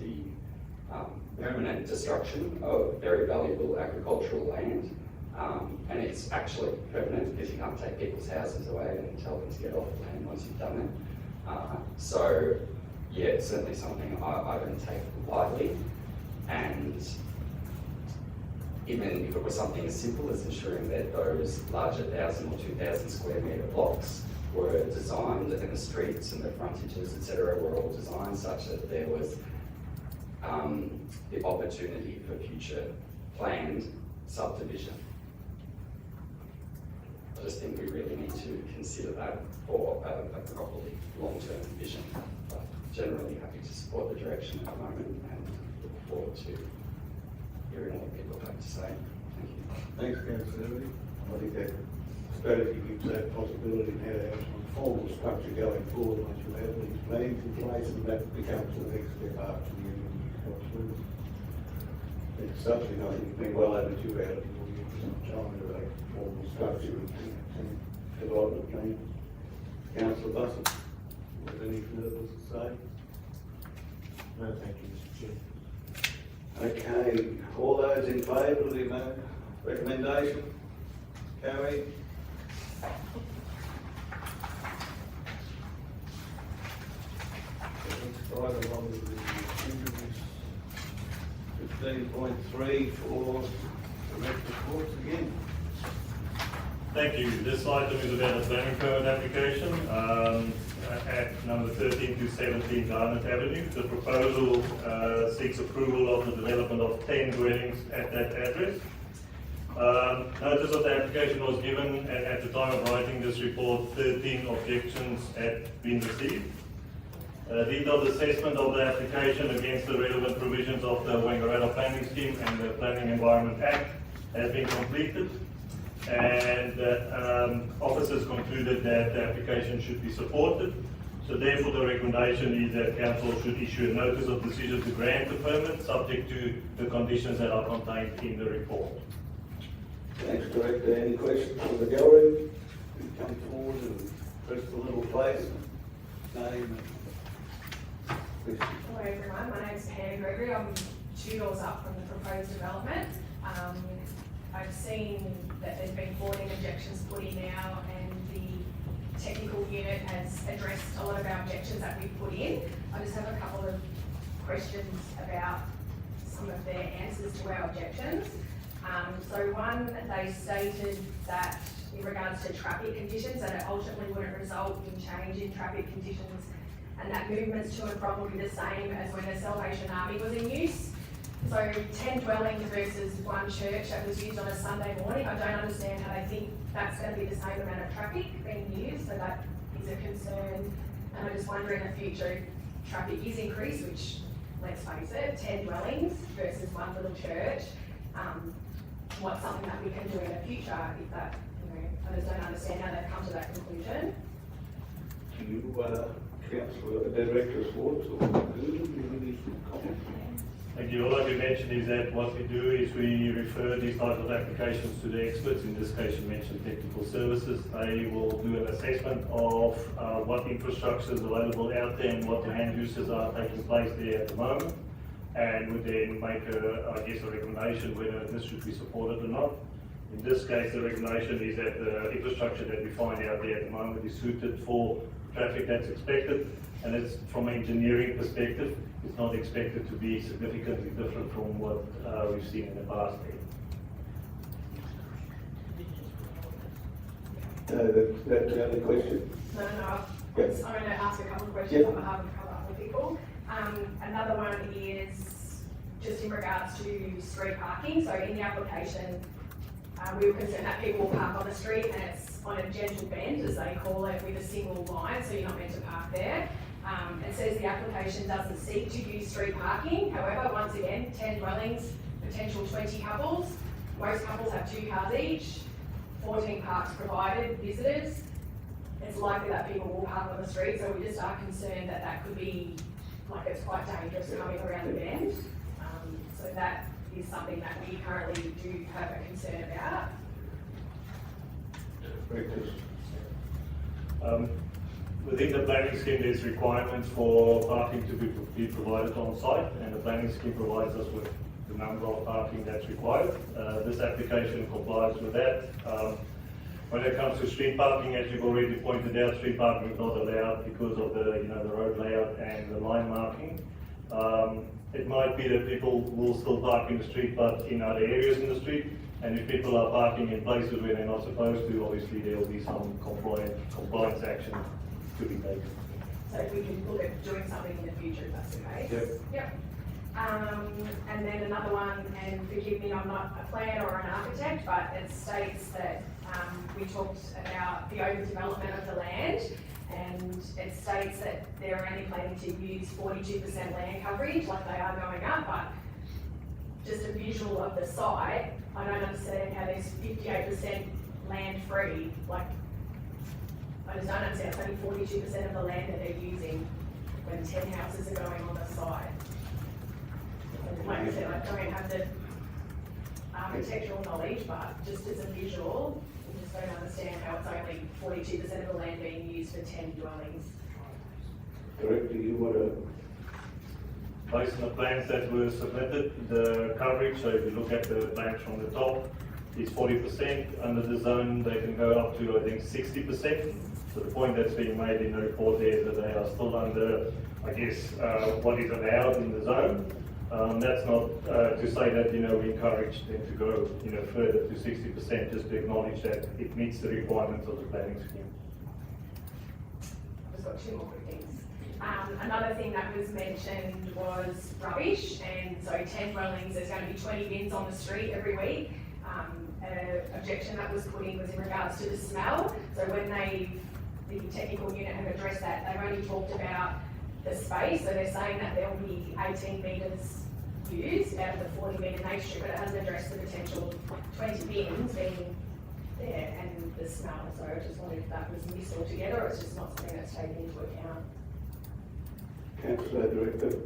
[SPEAKER 5] the permanent destruction of very valuable agricultural land. And it's actually permanent because you can't take people's houses away and tell them to get off the land once you've done it. It's certainly something I don't take lightly. And even if it was something as simple as ensuring that those larger 1,000 or 2,000 square metre blocks were designed and the streets and the frontages, etc., were all designed such that there was the opportunity for future planned subdivision. I just think we really need to consider that for a properly long-term vision. But generally happy to support the direction at the moment and look forward to hearing what people have to say. Thank you.
[SPEAKER 1] Thanks, Councillor Doherty. I think that strategy gives that possibility now to have some formal structure going forward once you have these plans in place, and that becomes the next step after the end of the possibility. It's something I think it's been well overdue out of some time to a formal structure and development plan. Councillor Bussell, have any further to say?
[SPEAKER 3] No, thank you, Mr. Chair.
[SPEAKER 1] Okay, all those in favour of the recommendation? Carried. Next item on the agenda is 15.3 for direct reports again.
[SPEAKER 6] Thank you. This item is about a planning permit application at number 13 to 17 Garnet Avenue. The proposal seeks approval of the development of 10 dwellings at that address. Notice of the application was given, and at the time of writing this report, 13 objections had been received. Detailed assessment of the application against the relevant provisions of the Wangaratta Planning Scheme and the Planning Environment Act has been completed, and officers concluded that the application should be supported. So therefore the recommendation is that council should issue a notice of decision to grant the permit subject to the conditions that are contained in the report.
[SPEAKER 1] Thanks, Director. Any questions from the gallery? Come forward and press the little plate, name and question.
[SPEAKER 8] Hello everyone, my name is Pam Gregory. I'm 2 doors up from the proposed development. I've seen that there's been 14 objections put in now, and the technical unit has addressed a lot of our objections that we've put in. I just have a couple of questions about some of their answers to our objections. So one, they stated that in regards to traffic conditions, that it ultimately wouldn't result in change in traffic conditions, and that movements to and from will be the same as when the Salvation Army was in use. So 10 dwellings versus 1 church that was used on a Sunday morning, I don't understand how they think that's going to be the same amount of traffic being used, so that is a concern. And I just wonder in the future, if traffic is increased, which, let's face it, 10 dwellings versus 1 little church, what's something that we can do in the future if that, I just don't understand how they've come to that conclusion.
[SPEAKER 1] Do you, Councillor, Director's thoughts or do you have any comments?
[SPEAKER 6] Thank you. All I can mention is that what we do is we refer these types of applications to the experts. In this case, you mentioned technical services. They will do an assessment of what infrastructure is available out there and what land uses are taking place there at the moment, and would then make a recommendation whether this should be supported or not. In this case, the recommendation is that the infrastructure that we find out there at the moment is suited for traffic that's expected, and it's from an engineering perspective, it's not expected to be significantly different from what we've seen in the past.
[SPEAKER 1] That's the only question.
[SPEAKER 8] No.
[SPEAKER 1] Yes.
[SPEAKER 8] I'm going to ask a couple of questions on behalf of a couple of other people. Another one is just in regards to street parking. So in the application, we were concerned that people will park on the street and it's on a gentle bend, as they call it, with a single line, so you're not meant to park there. It says the application doesn't seek to use street parking. However, once again, 10 dwellings, potential 20 couples. Most couples have 2 cars each, 14 parks provided, visitors. It's likely that people will park on the street, so we just are concerned that that could be, like, it's quite dangerous coming around the bend. So that is something that we currently do have a concern about.
[SPEAKER 6] Within the planning scheme, there's requirements for parking to be provided on site, and the planning scheme provides us with the number of parking that's required. This application complies with that. When it comes to street parking, as you've already pointed out, street parking is not allowed because of the road layout and the line marking. It might be that people will still park in the street, but in other areas in the street. And if people are parking in places where they're not supposed to, obviously there will be some compliance action to be taken.
[SPEAKER 8] So we can look at doing something in the future if that's okay.
[SPEAKER 1] Yep.
[SPEAKER 8] Yep. And then another one, and forgive me, I'm not a planner or an architect, but it states that we talked about the overdevelopment of the land, and it states that they're only planning to use 42% land coverage, like they are going up, but just a visual of the site, I don't understand how there's 58% land free, like, I just don't understand, it's only 42% of the land that they're using when 10 houses are going on the site. And like I said, I don't have the architectural knowledge, but just as a visual, I just don't understand how it's only 42% of the land being used for 10 dwellings.
[SPEAKER 1] Director, you want to?
[SPEAKER 6] Based on the plans that were submitted, the coverage, so if you look at the plans from the top, is 40%. Under the zone, they can go up to, I think, 60%. So the point that's being made in the report there is that they are still under, I guess, what is allowed in the zone. That's not to say that, we encourage them to go, further to 60%, just to acknowledge that it meets the requirements of the planning scheme.
[SPEAKER 8] I've just got two more quick things. Another thing that was mentioned was rubbish, and so 10 dwellings, there's going to be 20 bins on the street every week. An objection that was put in was in regards to the smell. So when the technical unit have addressed that, they've only talked about the space, so they're saying that there will be 18 metres used out of the 40 metre nature strip, but it hasn't addressed the potential 20 bins being there and the smell. So I just wondered if that was missed altogether, or it's just not something that's taken into account.
[SPEAKER 1] Councillor Director.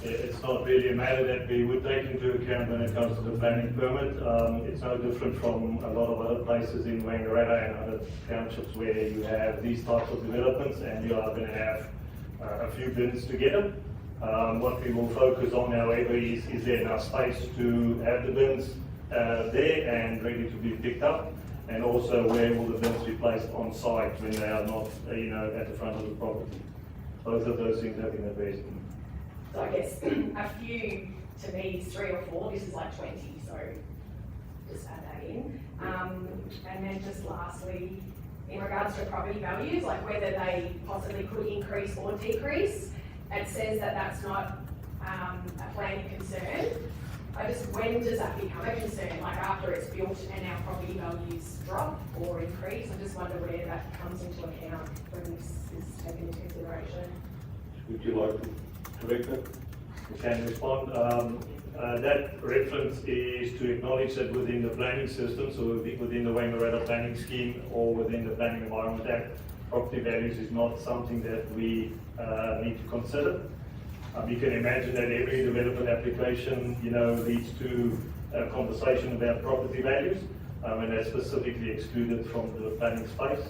[SPEAKER 6] It's not really a matter that we would take into account when it comes to the planning permit. It's no different from a lot of other places in Wangaratta and other townships where you have these types of developments and you are going to have a few bins together. What we will focus on, however, is there enough space to have the bins there and ready to be picked up, and also where will the bins be placed on site when they are not, at the front of the property. Both of those things have been addressed.
[SPEAKER 8] So I guess a few to me is 3 or 4, this is like 20, so just add that in. And then just lastly, in regards to property values, like whether they possibly could increase or decrease, it says that that's not a planning concern. When does that become a concern? Like after it's built and our property values drop or increase? I just wonder where that comes into account when this is taken into consideration.
[SPEAKER 1] Would you like to, Director?
[SPEAKER 6] We can respond. That reference is to acknowledge that within the planning system, so within the Wangaratta planning scheme or within the Planning Environment Act, property values is not something that we need to consider. You can imagine that every development application, leads to a conversation about property values, and that's specifically excluded from the planning space.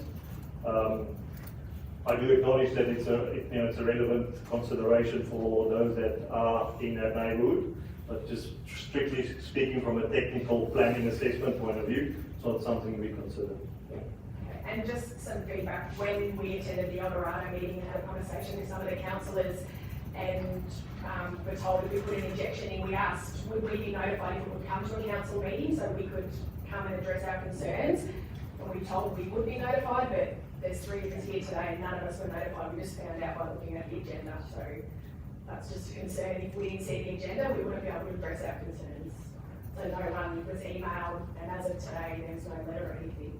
[SPEAKER 6] I do acknowledge that it's a relevant consideration for those that are in that neighbourhood, but just strictly speaking from a technical planning assessment point of view, it's not something we consider.
[SPEAKER 8] And just some feedback, when we attended the Honorata meeting and had a conversation with some of the councillors and were told if we put an injection in, we asked, would we be notified if it would come to a council meeting so we could come and address our concerns? And we told we would be notified, but there's 3 of us here today and none of us were notified. We just found out by looking at the agenda. So that's just a concern. If we didn't see the agenda, we wouldn't be able to address our concerns. So no one was emailed, and as of today, there's no letter or anything.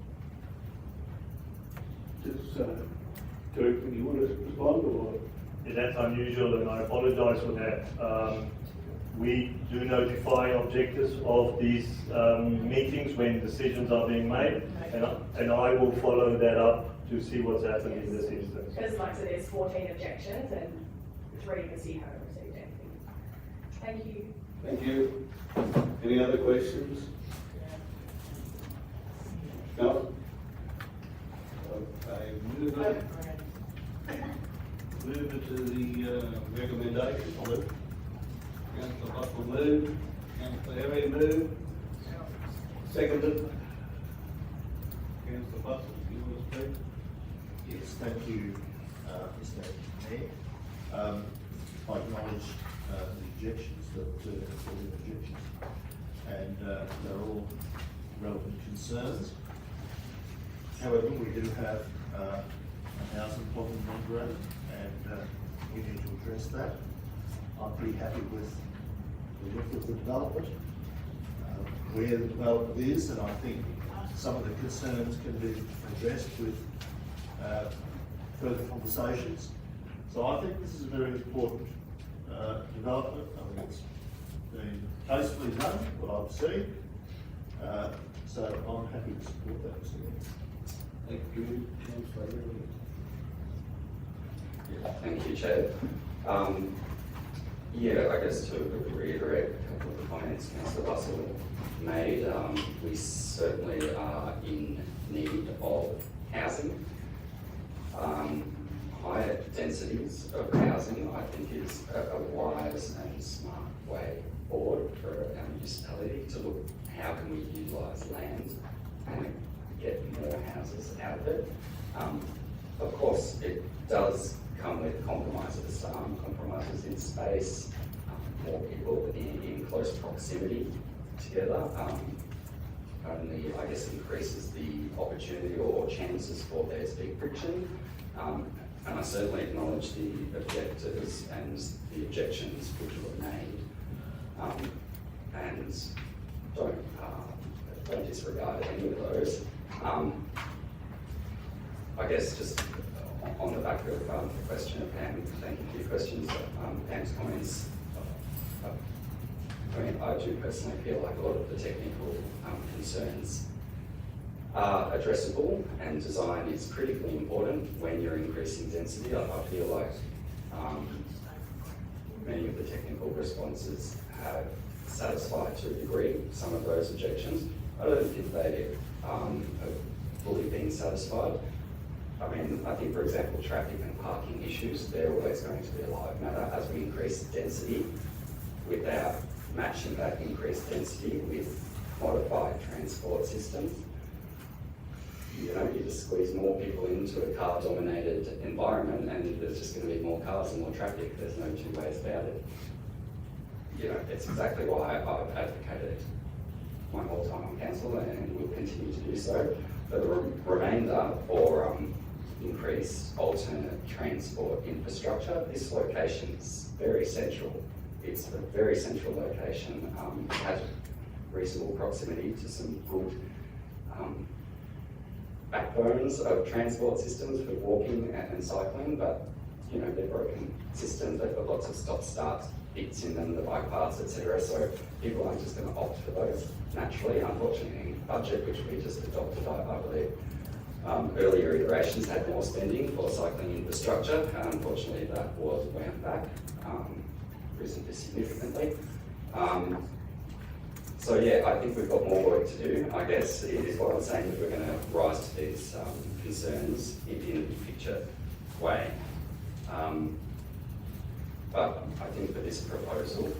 [SPEAKER 1] Does, Director, you want to respond or?
[SPEAKER 6] Yeah, that's unusual and I apologise for that. We do notify objectors of these meetings when decisions are being made, and I will follow that up to see what's happened in this instance.
[SPEAKER 8] Because like I said, there's 14 objections and 3 of us here haven't received anything. Thank you.
[SPEAKER 1] Thank you. Any other questions? No? Okay, move it to the recommendation. Councillor Buckle moved, Councillor Harry moved, seconded. Councillor Buckle, you want to speak?
[SPEAKER 3] Yes, thank you, Mr. Mayor. I acknowledge acknowledge the objections, the 14 objections. And they're all relevant concerns. However, we do have a housing problem on Groton, and we need to address that. I'm pretty happy with the look of the development, where the development is, and I think some of the concerns can be addressed with further conversations. So I think this is a very important development. I think it's been tastefully done, what I've seen. So I'm happy to support that, Mr. Mayor.
[SPEAKER 1] Thank you, Councillor.
[SPEAKER 5] Thank you, Chair. Yeah, I guess to reiterate a couple of the comments Councillor Russell made, we certainly are in need of housing. Higher densities of housing, I think, is a wise and smart way forward for our municipality to look how can we utilise land and get more houses out of it. Of course, it does come with compromises, compromises in space, more people in close proximity together. Only, I guess, increases the opportunity or chances for there to be friction. And I certainly acknowledge the objectors and the objections which were made, and don't disregard any of those. I guess just on the back of the question of Pam, thank you for your questions, Pam's comments. I mean, I do personally feel like a lot of the technical concerns are addressable, and design is critically important when you're increasing density. I feel like many of the technical responses have satisfied to a degree some of those objections. I don't think they have fully been satisfied. I mean, I think, for example, traffic and parking issues, they're always going to be a live matter as we increase density without matching that increased density with modified transport systems. You know, you just squeeze more people into a car-dominated environment and there's just going to be more cars and more traffic. There's no two ways about it. You know, it's exactly why I've advocated my whole time on council and will continue to do so. For the remainder for increased alternate transport infrastructure, this location is very central. It's a very central location, has reasonable proximity to some good backbones of transport systems for walking and cycling, but you know, they're broken systems. They've got lots of stop-start bits in them, the bike paths, etc. So people aren't just going to opt for those naturally. Unfortunately, budget, which we just adopted, I believe, earlier iterations had more spending for cycling infrastructure. Unfortunately, that was wound back reasonably significantly. So yeah, I think we've got more work to do. I guess it is what I'm saying, that we're going to rise to these concerns in a big picture way. But I think for this proposal,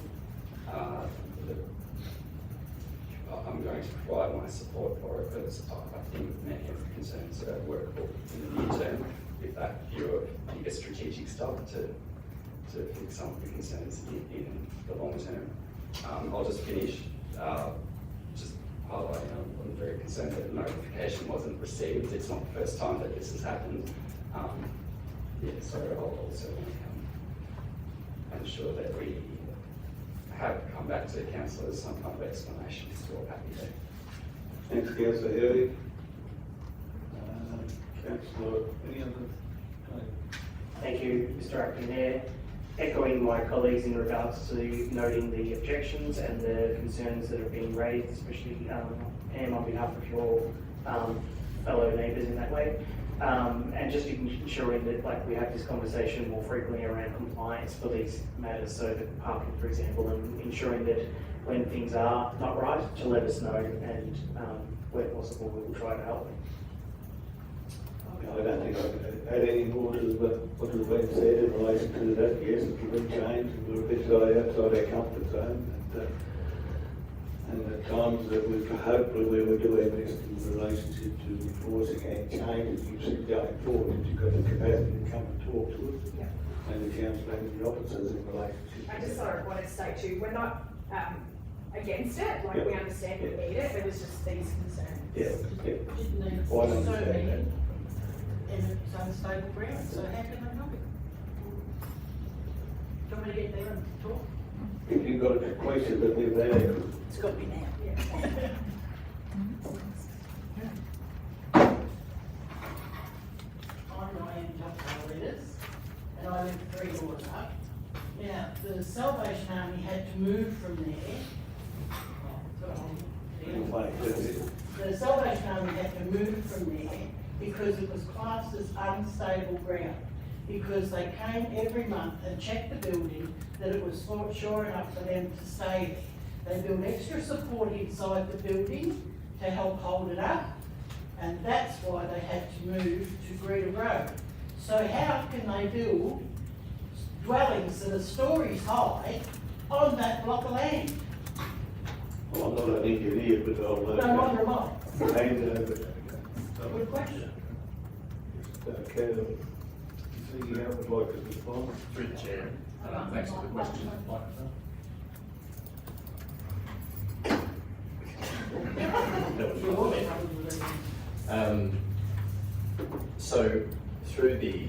[SPEAKER 5] I'm going to provide my support for it, because I think many of the concerns are workable in the near term, with that view of bigger strategic stuff to fix some of the concerns in the long term. I'll just finish just highlighting, I'm very concerned that the notification wasn't received. It's not the first time that this has happened. Yeah, so I'll certainly ensure that we have come back to councillors some kind of explanation as to what happened there.
[SPEAKER 1] Thanks, Councillor Early. Councillor, any other?
[SPEAKER 4] Thank you, Mr. Acting Mayor. Echoing my colleagues in regards to noting the objections and the concerns that have been raised, especially Pam, on behalf of your fellow neighbours in that way. And just ensuring that, like, we have this conversation more frequently around compliance for these matters, so that parking, for example, and ensuring that when things are not right, to let us know, and where possible, we will try to help.
[SPEAKER 1] I don't think I could add any more to what has been said in relation to that. Yes, it's a big change, and we're a bit outside our comfort zone. And the times that we hopefully we will do our best in relationship to enforcing any changes you see going forward, if you've got the capacity to come and talk to us.
[SPEAKER 8] Yeah.
[SPEAKER 1] And the council and the officers in relationship.
[SPEAKER 8] I just sort of wanted to state too, we're not, against it, like we understand we need it, it was just these concerns.
[SPEAKER 1] Yeah, yeah.
[SPEAKER 9] Didn't need
[SPEAKER 1] Well, I
[SPEAKER 9] so
[SPEAKER 1] understand
[SPEAKER 9] many,
[SPEAKER 1] that.
[SPEAKER 9] and it's unstable ground, so how can they help it? Do you want me to get there and talk?
[SPEAKER 1] If you've got a question that we've had,
[SPEAKER 9] It's got to be now.
[SPEAKER 8] Yeah.
[SPEAKER 9] I'm Ryan Tucker, and I live 3 doors up. Now, the Salvation Army had to move from there. The Salvation Army had to move from there because it was classed as unstable ground. Because they came every month and checked the building, that it was sure enough for them to stay there. They built extra support inside the building to help hold it up, and that's why they had to move to Greta Road. So how can they build dwellings that are stories high on that block of land?
[SPEAKER 1] well, I'm not an engineer, but I'll
[SPEAKER 9] No, neither am I.
[SPEAKER 1] hand over.
[SPEAKER 9] Good question.
[SPEAKER 1] Okay, see, you would like to respond?
[SPEAKER 7] Through the chair, thanks for the question. Microphone. That was me. So through the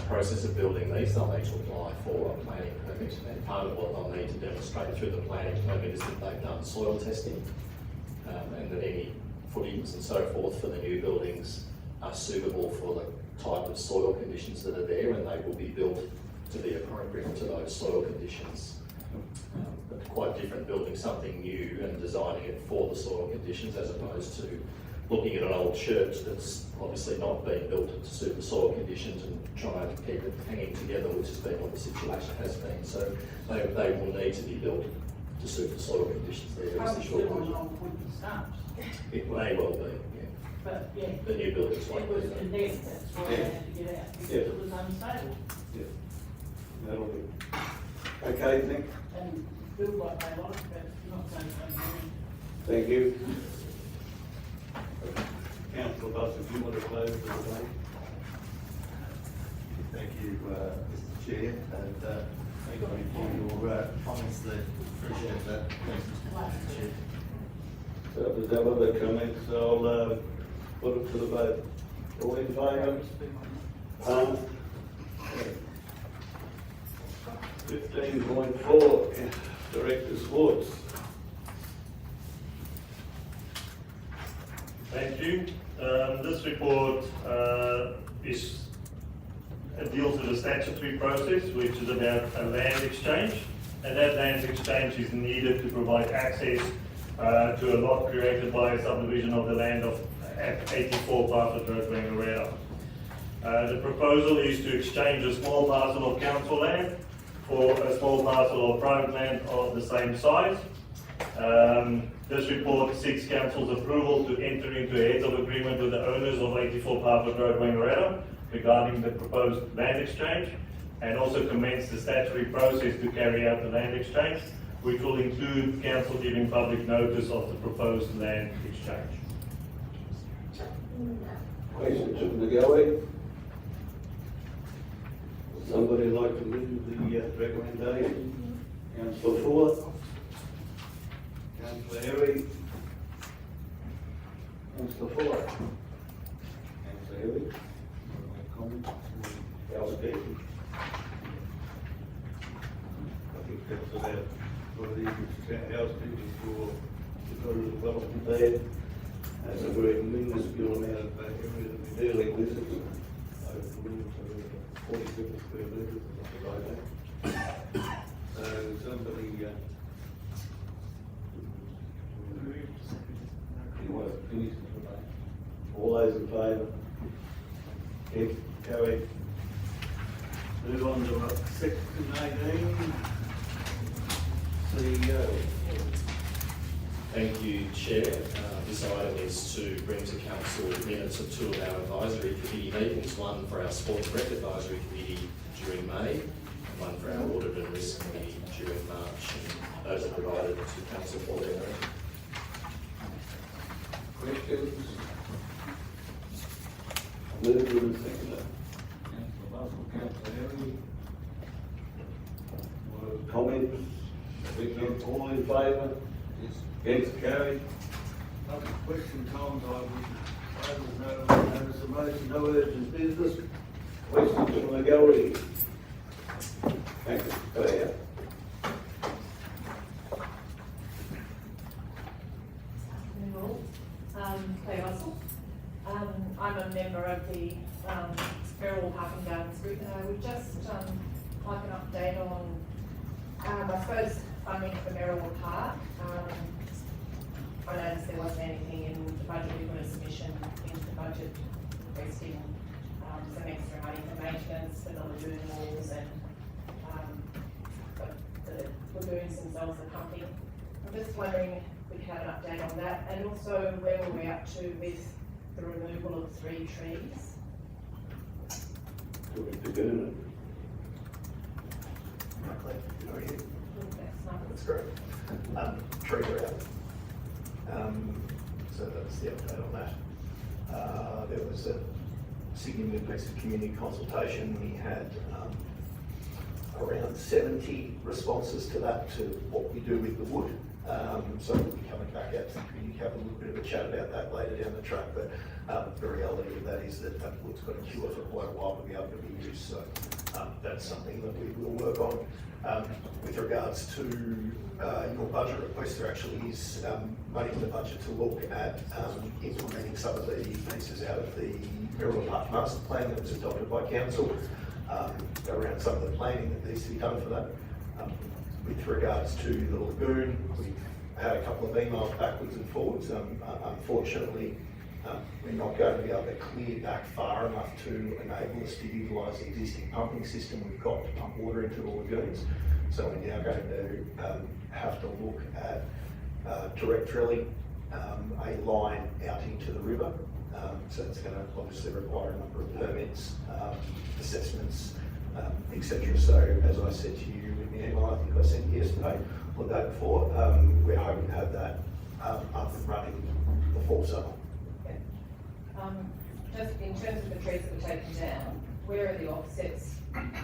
[SPEAKER 7] process of building these, they'll need to apply for a planning permit, and part of what they'll need to demonstrate through the planning permit is that they've done soil testing, and that any footings and so forth for the new buildings are suitable for the type of soil conditions that are there, and they will be built to be appropriate to those soil conditions. But quite different building something new and designing it for the soil conditions, as opposed to looking at an old church that's obviously not being built to suit the soil conditions and trying to keep it hanging together, which has been what the situation has been. So they will need to be built to suit the soil conditions there. Is the
[SPEAKER 9] Probably
[SPEAKER 7] short
[SPEAKER 9] still on
[SPEAKER 7] version.
[SPEAKER 9] old wooden stumps,
[SPEAKER 7] It may well be, yeah.
[SPEAKER 9] but yeah.
[SPEAKER 7] The new buildings
[SPEAKER 9] It
[SPEAKER 7] like
[SPEAKER 9] was
[SPEAKER 7] that.
[SPEAKER 9] condemned, that's why they had to get out, because it was unstable,
[SPEAKER 1] That'll be. Okay, Nick,
[SPEAKER 9] and build like they like, but not so good.
[SPEAKER 1] thank you. Councillor Buss, if you want to close the debate.
[SPEAKER 3] Thank you, Mr Chair, and thank you for your comments there. Appreciate that. Thanks, Mr Chair.
[SPEAKER 1] So if there's no other comments, I'll put it to the vote. All in favour? 15.4, Director Swartz.
[SPEAKER 6] Thank you. This report deals with the statutory process, which is about a land exchange. And that land exchange is needed to provide access to a lot created by a subdivision of the land of 84 Bartlett Road, Wangaratta. The proposal is to exchange a small parcel of council land for a small parcel of private land of the same size. This report seeks council's approval to enter into a heads of agreement with the owners of 84 Bartlett Road, Wangaratta regarding the proposed land exchange, and also commence the statutory process to carry out the land exchange, which will include council giving public notice of the proposed land exchange.
[SPEAKER 1] Questions from the gallery? Somebody like to move the recommendation? Councillor Fuller? Councillor Erie? Councillor Fuller? Councillor Erie? Comment? Allocation? I think that's about what it is, it's housekeeping for the further development there. That's a very minuscule amount of area that we're dealing with. Hopefully, 47 square metres or something like that. So somebody, you want to finish the debate? All those in favour? Yes, carried. Move on to section 18. CEO.
[SPEAKER 7] Thank you, Chair. This item is to bring to council minutes of 2 of our advisory committee meetings, one for our Sports Rec Advisory Committee during May, and one for our Audit and Risk Committee during March. And those are provided to council for their record.
[SPEAKER 1] and seconded. Councillor Russell, Councillor Henry. Comments? If all in favour? Against, carried. Other question times, I would notice a motion, no urgent business. Questions from the gallery? Thank you. Claire.
[SPEAKER 10] Claire Russell. I'm a member of the Merrill Park and Gardens Group, and I would just like an update on, I suppose, funding for Merrill Park. I noticed there wasn't anything in the budget. We put a submission into the budget requesting some extra money for maintenance for the lagoon walls and the lagoons themselves are pumping. I'm just wondering if we could have an update on that, and also where were we up to with the removal of 3 trees?
[SPEAKER 1] Good.
[SPEAKER 11] That's great. Trees are out. So that's the update on that. There was a significant piece of community consultation. We had around 70 responses to that, to what we do with the wood. So we'll be coming back out to the community, have a little bit of a chat about that later down the track. But the reality of that is that wood's got a cure for quite a while to be able to be used. So that's something that we will work on. With regards to your budget request, there actually is money in the budget to look at implementing some of the pieces out of the Merrill Park Master Plan that was adopted by Council, around some of the planning that needs to be done for that. With regards to the lagoon, we've had a couple of emails backwards and forwards. Unfortunately, we're not going to be able to clear back far enough to enable us to utilise the existing pumping system we've got to pump water into the lagoons. So we're now going to have to look at direct drilling a line out into the river. So it's going to obviously require a number of permits, assessments, etc. So as I said to you in the email, I think I sent yesterday or the day before, we're hoping to have that up and running before summer.
[SPEAKER 10] Just in terms of the trees that were taken down, where are the offsets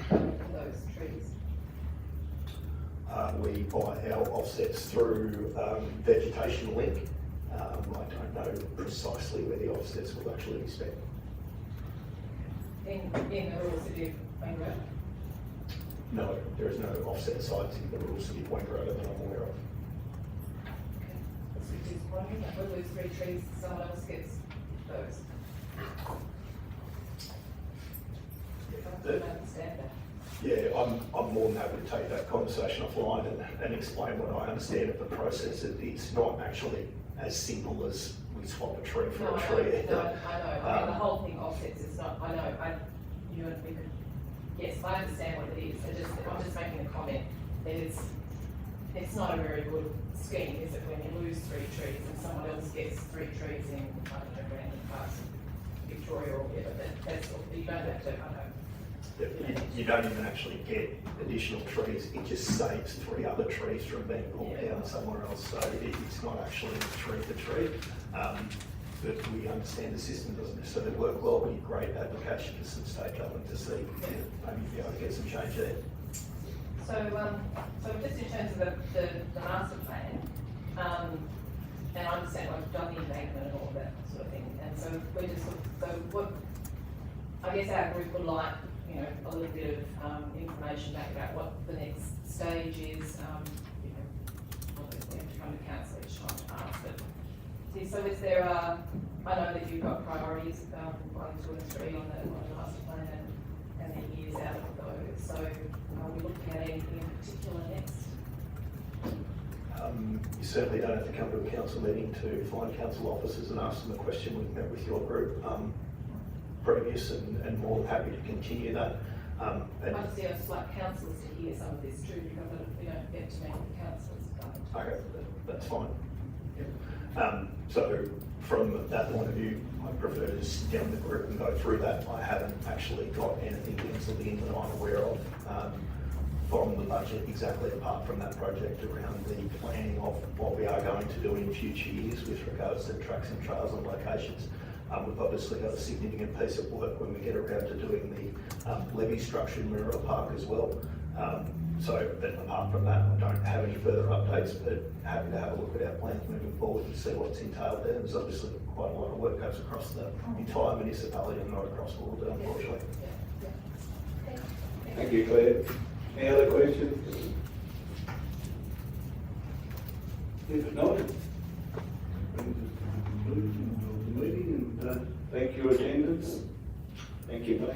[SPEAKER 10] for those trees?
[SPEAKER 11] We buy our offsets through Vegetation Link. I don't know precisely where the offsets will actually be spent.
[SPEAKER 10] In the rural city of Wangaroo?
[SPEAKER 11] No, there is no offset sites in the rural city of Wangaroo that I'm aware of.
[SPEAKER 10] Okay. That's disappointing. We'll lose 3 trees, someone else gets those. I don't understand that.
[SPEAKER 11] Yeah, I'm more than happy to take that conversation offline and explain what I understand of the process. It's not actually as simple as we swap a tree for a tree.
[SPEAKER 10] No, I know. I mean, the whole thing offsets, it's not, I know, you and we could, yes, I understand what it is. I'm just making a comment that it's not a very good scheme, is it, when you lose 3 trees and someone else gets 3 trees in, I don't know, Brandon Park, Victoria or whatever, that's, you don't have to, I know.
[SPEAKER 11] You don't even actually get additional trees, it just saves 3 other trees from being pulled down somewhere else. So it's not actually tree for tree. But we understand the system doesn't necessarily work well. We need great advocacy for some state government to see, maybe be able to get some change there.
[SPEAKER 10] So just in terms of the master plan, and I understand I've done the embankment and all of that sort of thing, and so we're just, so what, I guess our group would like, you know, a little bit of information back about what the next stage is. You know, obviously we have to come to council each time to ask, but so is there I know that you've got priorities, 1, 2 and 3 on the master plan and the years out of those. So are we looking at anything in particular next?
[SPEAKER 11] You certainly don't have to come to a council meeting to find council officers and ask them a question. We've met with your group previous and more than happy to continue that.
[SPEAKER 10] I just see us like councillors to hear some of this too, because we don't get to meet with councillors.
[SPEAKER 11] Okay, that's fine. So from that point of view, I prefer to sit down with the group and go through that. I haven't actually got anything penciled in that I'm aware of from the budget, exactly apart from that project around the planning of what we are going to do in future years with regards to tracks and trails and locations. We've obviously got a significant piece of work when we get around to doing the levee structure in Maroora Park as well. But apart from that, I don't have any further updates, but happy to have a look at our plans moving forward and see what's entailed there. There's obviously quite a lot of work goes across the entire municipality and not across Warragul, unfortunately.
[SPEAKER 1] Thank you, Claire. Any other questions? If not, brings us to the conclusion of the meeting, and thank you, attendants. Thank you, mate.